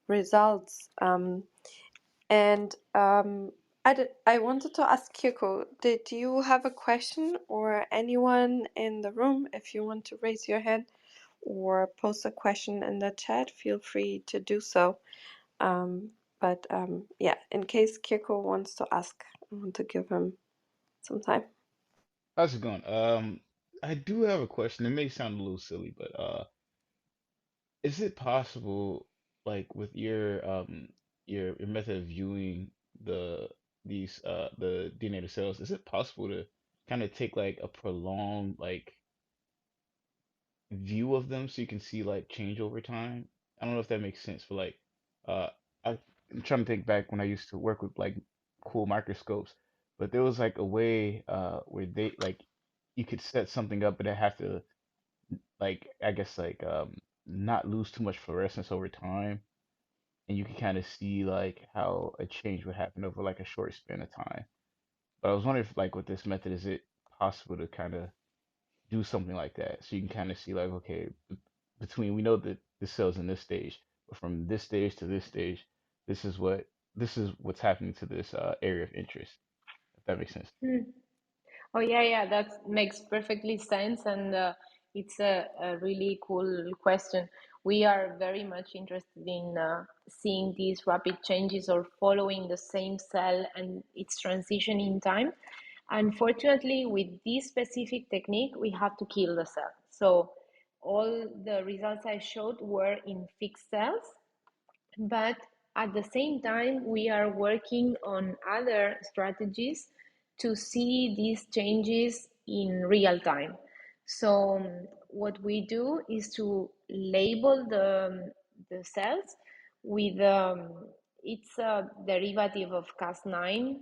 results. And I wanted to ask Kyoko, did you have a question, or anyone in the room? If you want to raise your hand or post a question in the chat, feel free to do so. Yeah, in case Kyoko wants to ask, I want to give him some time. How's it going? I do have a question. It may sound a little silly, but is it possible, like with your method of viewing the the DNA of cells, is it possible to kind of take like a prolonged like view of them so you can see like change over time? I don't know if that makes sense, but like uh I'm trying to think back when I used to work with like cool microscopes, but there was like a way where they like you could set something up, but it have to like I guess like not lose too much fluorescence over time, and you can kind of see like how a change would happen over like a short span of time. But I was wondering if like with this method, is it possible to kind of do something like that so you can kind of see like okay between we know that the cell's in this stage, but from this stage to this stage, this is what this is what's happening to this area of interest, if that makes sense. Hmm. Oh, yeah, yeah, that makes perfectly sense. And it's a really cool question. We are very much interested in seeing these rapid changes or following the same cell and its transition in time. Unfortunately, with this specific technique, we have to kill the cell. So all the results I showed were in fixed cells, but at the same time, we are working on other strategies to see these changes in real time. So what we do is to label the cells with it's a derivative of Cas9.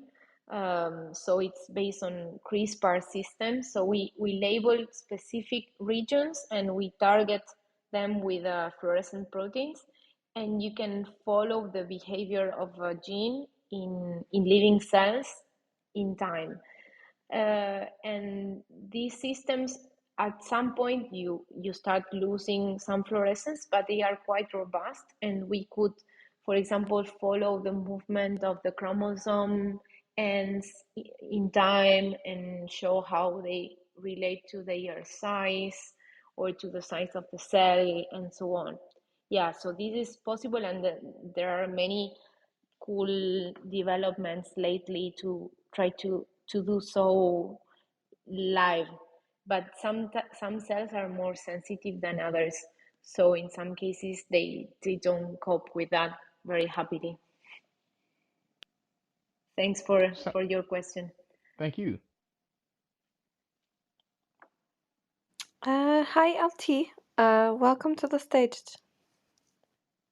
So it's based on CRISPR system. So we label specific regions and we target them with fluorescent proteins, and you can follow the behavior of a gene in living cells in time. And these systems, at some point, you start losing some fluorescence, but they are quite robust, and we could, for example, follow the movement of the chromosome ends in time and show how they relate to their size or to the size of the cell and so on. Yeah, so this is possible, and there are many cool developments lately to try to do so live. But some cells are more sensitive than others, so in some cases they don't cope with that very happily. Thanks So, for your question. thank you. Hi, LT. Welcome to the stage.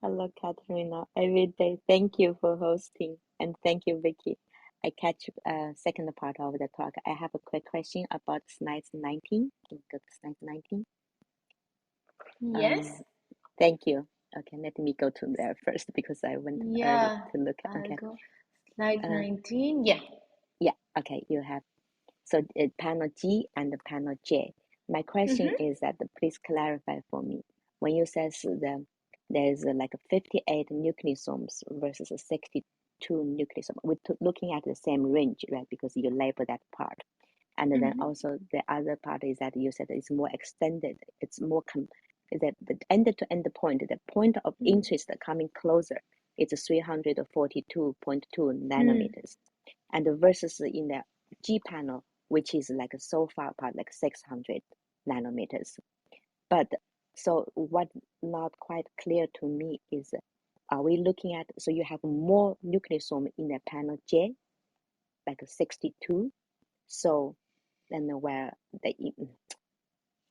Hello, Katerina. Every day, thank you for hosting, and thank you, Vicky. I catch second part of the talk. I have a quick question about slide 19. Can you go to slide 19? Yes. Thank you. Okay, let me go to there first because I went early Yeah, to look at. I'll Okay. go. Slide 19. Yeah. Yeah. Okay. You have so panel G and panel J. My question is that please clarify for me when you says there's like 58 nucleosomes versus 62 nucleosomes. We're looking at the same range, right? Because you label that part. And then also the other part is that you said it's more extended. It's more that the end-to-end point, the point of interest coming closer, it's 342.2 nanometers. And versus in the G panel, which is like so far apart, like 600 nanometers. But so what not quite clear to me is, are we looking at, so you have more nucleosome in the panel J, like 62. So then where the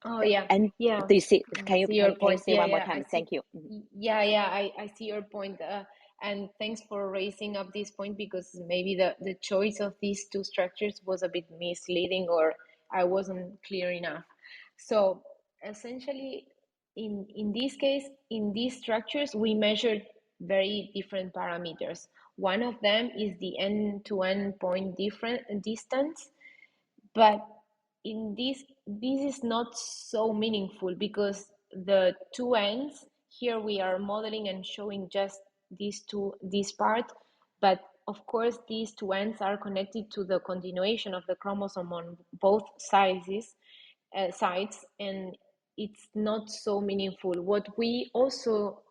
Oh, yeah. and Yeah. do you see? I Can you see your point. say Yeah, one more yeah, I time? see. Thank you. Yeah, yeah, I see your point. And thanks for raising up this point, because maybe the choice of these two structures was a bit misleading, or I wasn't clear enough. So essentially, in this case, in these structures, we measured very different parameters. One of them is the end-to-end point different distance, but in this is not so meaningful because the two ends here we are modeling and showing just this part, but of course, these two ends are connected to the continuation of the chromosome on both sides, and it's not so meaningful. What we also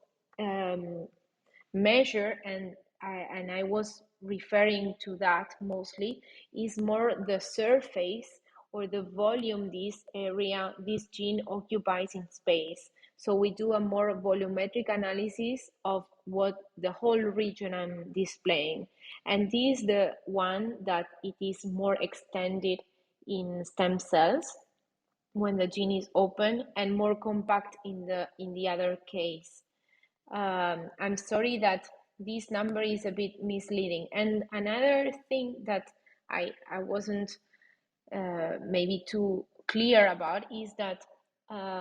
measure, and I was referring to that mostly, is more the surface or the volume this gene occupies in space. So we do a more volumetric analysis of what the whole region I'm displaying. And this is the one that it is more extended in stem cells when the gene is open, and more compact in the other case. I'm sorry that this number is a bit misleading. And another thing that I wasn't maybe too clear about is that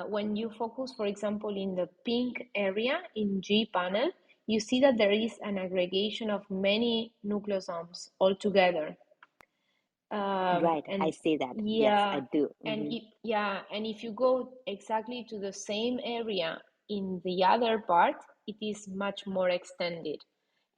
when you focus, for example, in the pink area in G panel, you see that there is an aggregation of many nucleosomes all together. Right, And I see that. Yes, yeah, I do. and if you go exactly to the same area in the other part, it is much more extended.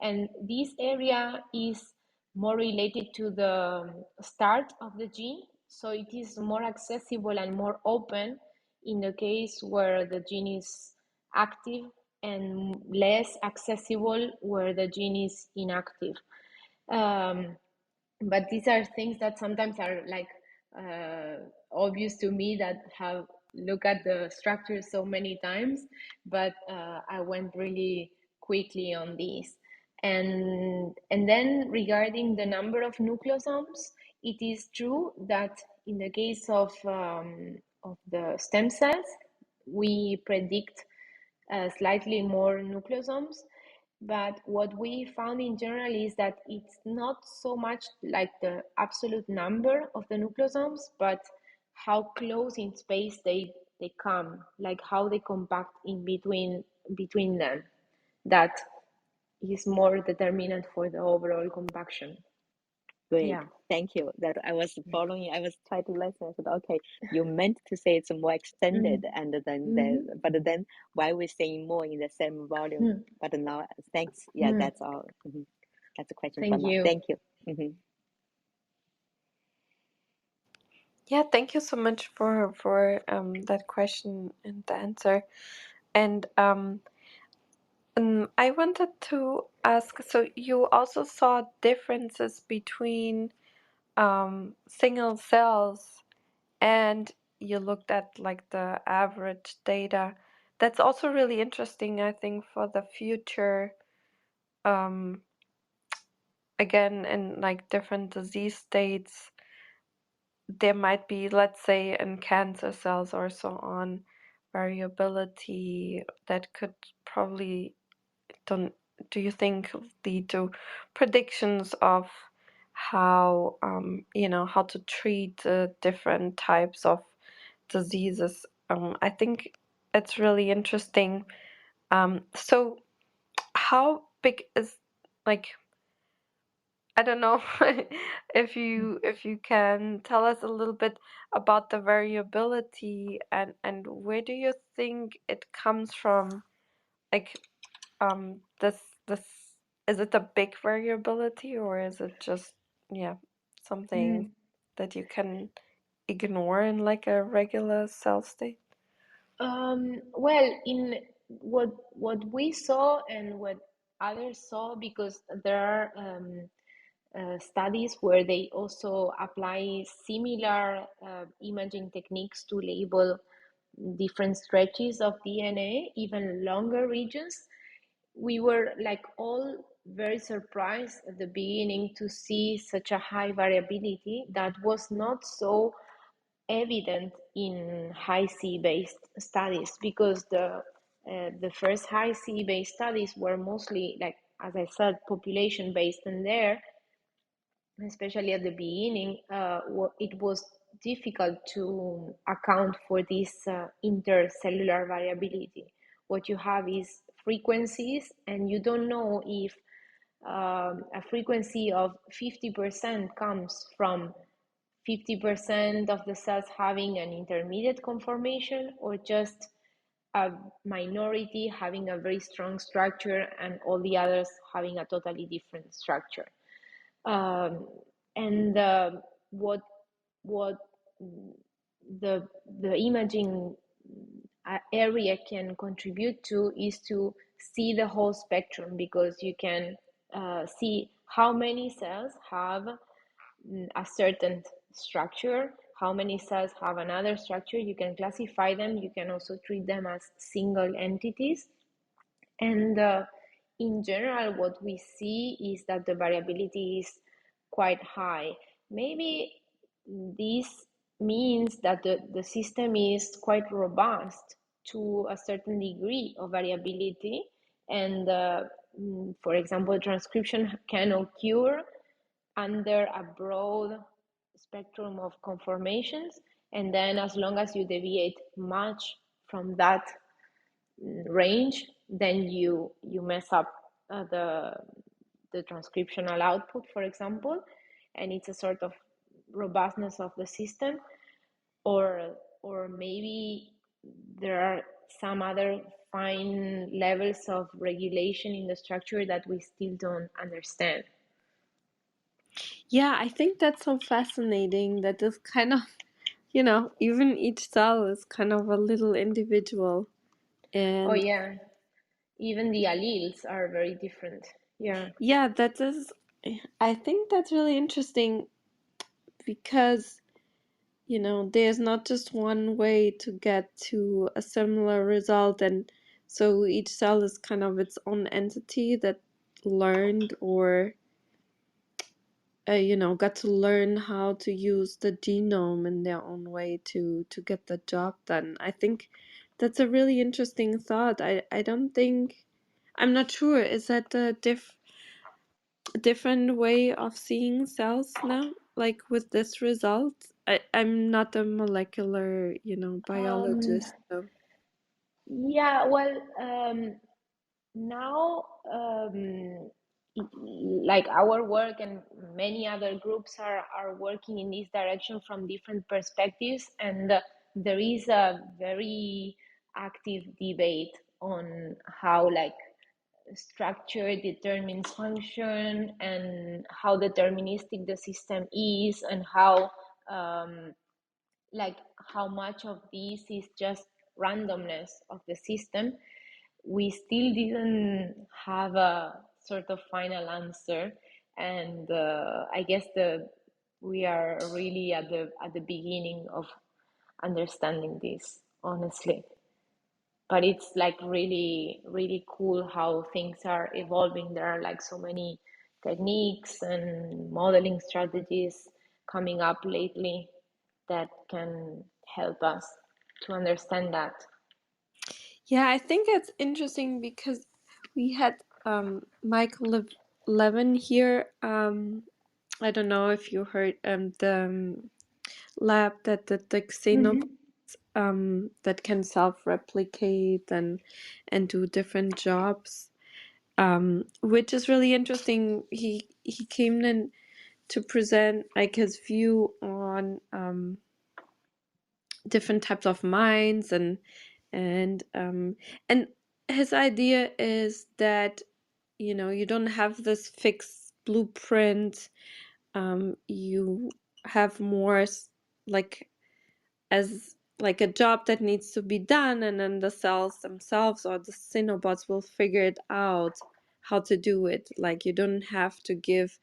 And this area is more related to the start of the gene, so it is more accessible and more open in the case where the gene is active, and less accessible where the gene is inactive. But these are things that sometimes are like obvious to me, that have looked at the structure so many times, but I went really quickly on these. And then regarding the number of nucleosomes, it is true that in the case of the stem cells, we predict slightly more nucleosomes. But what we found in general is that it's not so much like the absolute number of the nucleosomes, but how close in space they come, like how they compact in between them. That is more determinant for the overall compaction. Great. Yeah. Thank you. That I was following. I was trying to listen. I said, okay, you meant to say it's more extended, and then but then why we're saying more in the same volume? But now, thanks. Yeah, that's all. That's a question for Thank now. you. Thank you. Yeah, thank you so much for that question and the answer. And I wanted to ask, so you also saw differences between single cells, and you looked at like the average data. That's also really interesting, I think, for the future. Again, in like different disease states, there might be, let's say, in cancer cells or so on, variability that could probably, don't do you think, lead to predictions of how how to treat different types of diseases? I think it's really interesting. So how big is, like, I don't know if you can tell us a little bit about the variability, and where do you think it comes from? Like, this is it a big variability, or is it just, yeah, something that you can ignore in like a regular cell state? Well, in what we saw and what others saw, because there are studies where they also apply similar imaging techniques to label different stretches of DNA, even longer regions. We were like all very surprised at the beginning to see such a high variability that was not so evident in Hi-C based studies, because the first Hi-C based studies were mostly, like, as I said, population based, and there, especially at the beginning, it was difficult to account for this intercellular variability. What you have is frequencies, and you don't know if a frequency of 50% comes from 50% of the cells having an intermediate conformation, or just a minority having a very strong structure and all the others having a totally different structure. Um, and what what the imaging area can contribute to is to see the whole spectrum, because you can see how many cells have a certain structure, how many cells have another structure. You can classify them. You can also treat them as single entities. And in general, what we see is that the variability is quite high. Maybe this means that the system is quite robust to a certain degree of variability. And for example, transcription can occur under a broad spectrum of conformations. And then as long as you deviate much from that range, then you mess up the transcriptional output, for example, and it's a sort of robustness of the system, or maybe there are some other fine levels of regulation in the structure that we still don't understand. Yeah, I think that's so fascinating that this kind of, you know, even each cell is kind of a little individual. Oh And yeah, even the alleles are very different. Yeah. yeah, that is, I think that's really interesting because, you know, there's not just one way to get to a similar result. And so each cell is kind of its own entity that learned or you know, got to learn how to use the genome in their own way to get the job done. I think that's a really interesting thought. I don't think, I'm not sure. Is that a different way of seeing cells now? Like with this result? I'm not a molecular, you know, Um, biologist, so. yeah, well, now, like our work and many other groups are working in this direction from different perspectives, and there is a very active debate on how like structure determines function, and how deterministic the system is, and how like how much of this is just randomness of the system. We still didn't have a sort of final answer, and I guess we are really at the beginning of understanding this, honestly. But it's like really really cool how things are evolving. There are like so many techniques and modeling strategies coming up lately that can help us to understand that. Yeah, I think it's interesting because we had Michael Levin here. I don't know if you heard the lab that did the xenobot that can self-replicate and do different jobs, which is really interesting. He came in to present like his view on different types of minds and his idea is that, you know, you don't have this fixed blueprint. You have more like as like a job that needs to be done, and then the cells themselves or the xenobots will figure it out how to do it. Like you don't have to give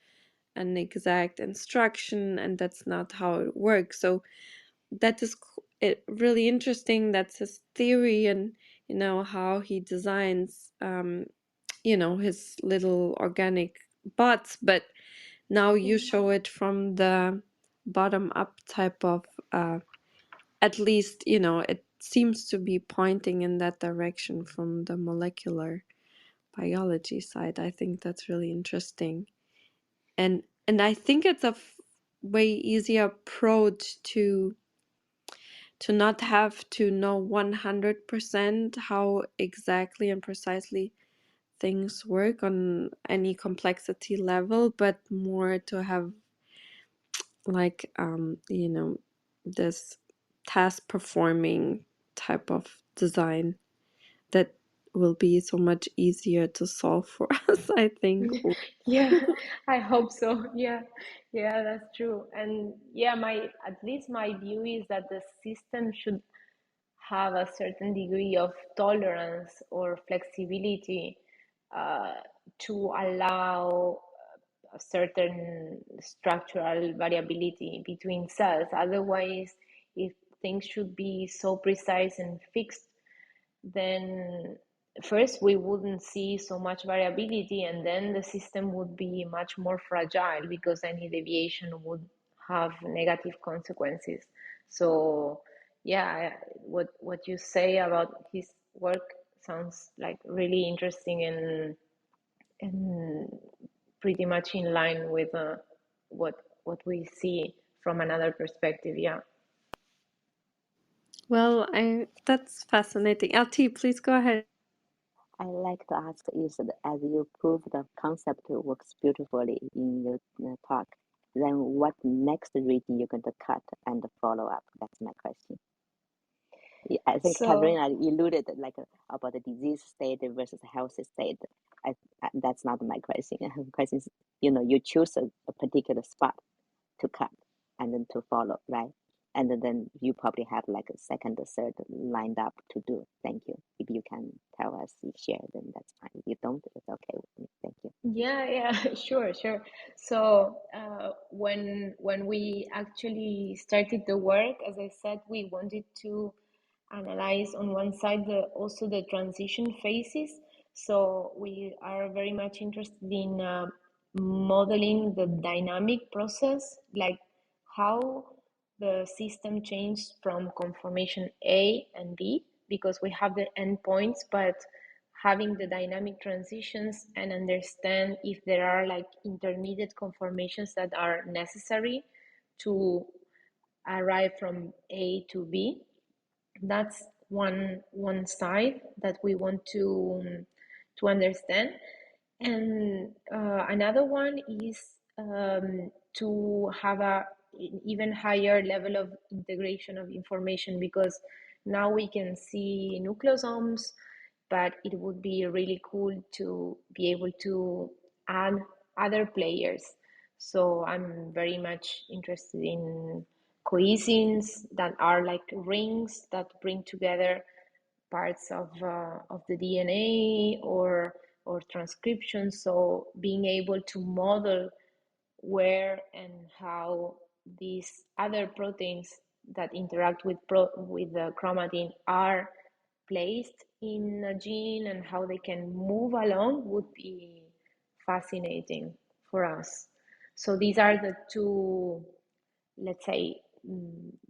an exact instruction, and that's not how it works. So that is really interesting. That's his theory, and you know how he designs you know, his little organic bots. But now you show it from the bottom up type of at least, you know, it seems to be pointing in that direction from the molecular biology side. I think that's really interesting, and I think it's a way easier approach to not have to know 100% how exactly and precisely things work on any complexity level, but more to have like you know, this task performing type of design that will be so much easier to solve for us, I think. Yeah, I hope so. Yeah, that's true. And yeah, at least my view is that the system should have a certain degree of tolerance or flexibility uh, to allow a certain structural variability between cells. Otherwise, if things should be so precise and fixed, then first we wouldn't see so much variability, and then the system would be much more fragile because any deviation would have negative consequences. So yeah, what you say about his work sounds like really interesting and pretty much in line with what we see from another perspective. Yeah. Well, that's fascinating. LT, please go ahead. I like to ask is that as you prove the concept works beautifully in your talk, then what next region you're going to cut and follow up? That's my question. I think So Katerina alluded about the disease state versus healthy state. That's not my question. The question is, you choose a particular spot to cut and then to follow, right? And then you probably have like a second or third lined up to do. Thank you. If you can tell us, you share, then that's fine. If you don't, it's okay with me. Thank you. yeah, sure. So when we actually started the work, as I said, we wanted to analyze on one side also the transition phases. So we are very much interested in modeling the dynamic process, like how the system changed from conformation A and B, because we have the endpoints, but having the dynamic transitions and understand if there are like intermediate conformations that are necessary to arrive from A to B. That's one side that we want to understand, and another one is to have an even higher level of integration of information, because now we can see nucleosomes, but it would be really cool to be able to add other players. So I'm very much interested in coesins that are like rings that bring together parts of the DNA or transcription. So being able to model where and how these other proteins that interact with the chromatin are placed in a gene and how they can move along would be fascinating for us. So these are the two, let's say,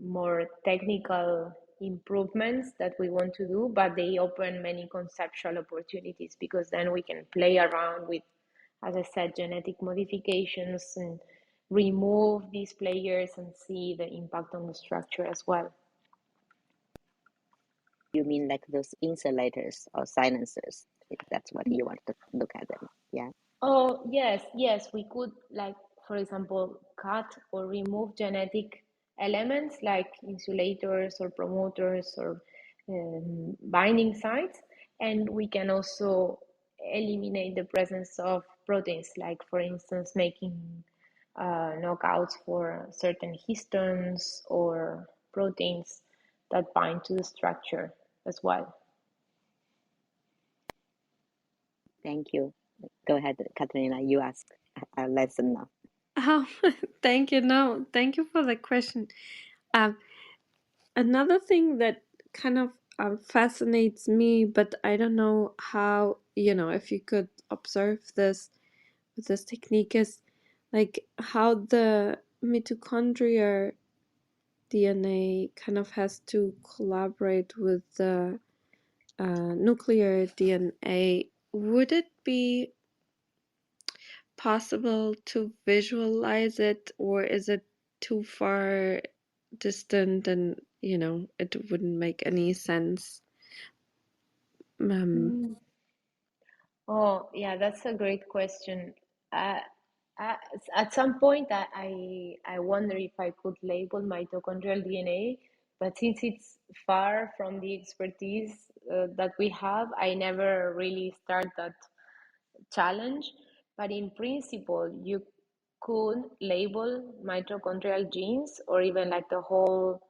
more technical improvements that we want to do, but they open many conceptual opportunities because then we can play around with, as I said, genetic modifications and remove these players and see the impact on the structure as well. You mean like those insulators or silencers? If that's what you want to look at them, yeah? Oh, yes, we could, like, for example, cut or remove genetic elements like insulators or promoters or binding sites, and we can also eliminate the presence of proteins, like, for instance, making knockouts for certain histones or proteins that bind to the structure as well. Thank you. Go ahead, Katerina. You ask. I'll listen now. Oh, thank you. No, thank you for the question. Another thing that kind of fascinates me, but I don't know how, if you could observe this with this technique, is like how the mitochondria DNA kind of has to collaborate with the nuclear DNA. Would it be possible to visualize it, or is it too far distant and it wouldn't make any sense? Mm. Oh, yeah, that's a great question. Uh, uh, at some point, I wonder if I could label mitochondrial DNA but since it's far from the expertise that we have, I never really start that challenge. But in principle, you could label mitochondrial genes or even like the whole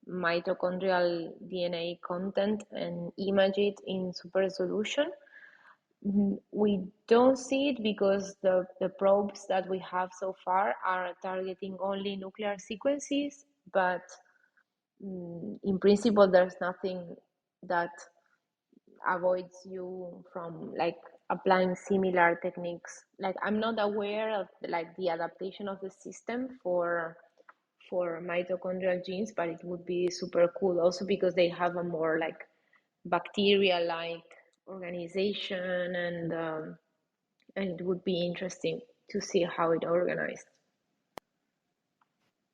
mitochondrial DNA content and image it in super resolution. We don't see it because the probes that we have so far are targeting only nuclear sequences, but in principle, there's nothing that avoids you from like applying similar techniques. Like I'm not aware of like the adaptation of the system for mitochondrial genes, but it would be super cool also because they have a more like bacteria-like organization, and it would be interesting to see how it organized.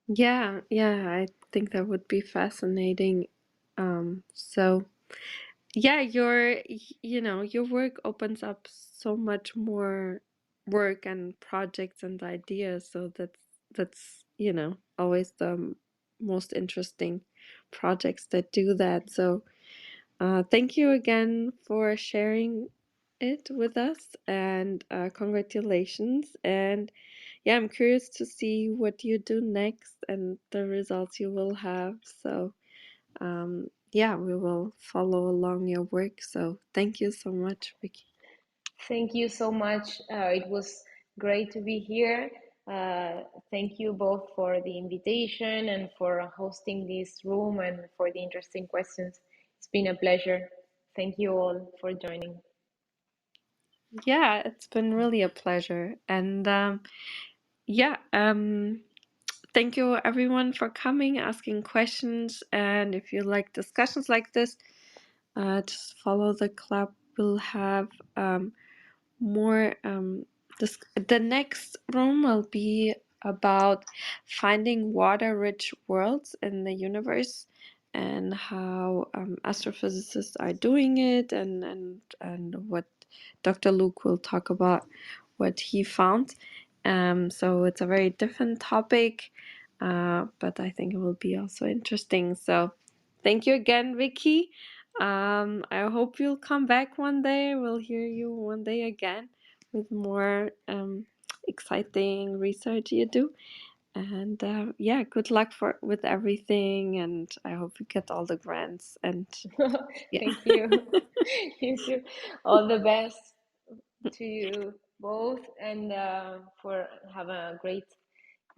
Yeah, I think that would be fascinating. So yeah, your work opens up so much more work and projects and ideas. So that's always the most interesting projects that do that. So thank you again for sharing it with us, and congratulations. And yeah, I'm curious to see what you do next and the results you will have. So yeah, we will follow along your work. So thank you so much, Vicky. Thank you so much. It was great to be here. Thank you both for the invitation and for hosting this room and for the interesting questions. It's been a pleasure. Thank you all for joining. Yeah, it's been really a pleasure. And yeah, thank you everyone for coming, asking questions. And if you like discussions like this, just follow the club. We'll have more the next room will be about finding water-rich worlds in the universe and how astrophysicists are doing it, and what Dr. Luke will talk about what he found. So it's a very different topic, but I think it will be also interesting. So thank you again, Vicky. I hope you'll come back one day. We'll hear you one day again with more exciting research you do. And yeah, good luck with everything. And I hope you get all the grants. And yeah, Thank you. You too. All the best to you both, and for have a great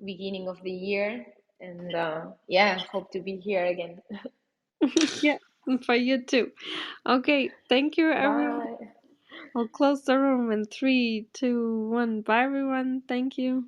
beginning of the year. And yeah, hope to be here again. yeah, and for you too. Okay, thank you, everyone. Bye. I'll close the room in 3, 2, 1. Bye, everyone. Thank you.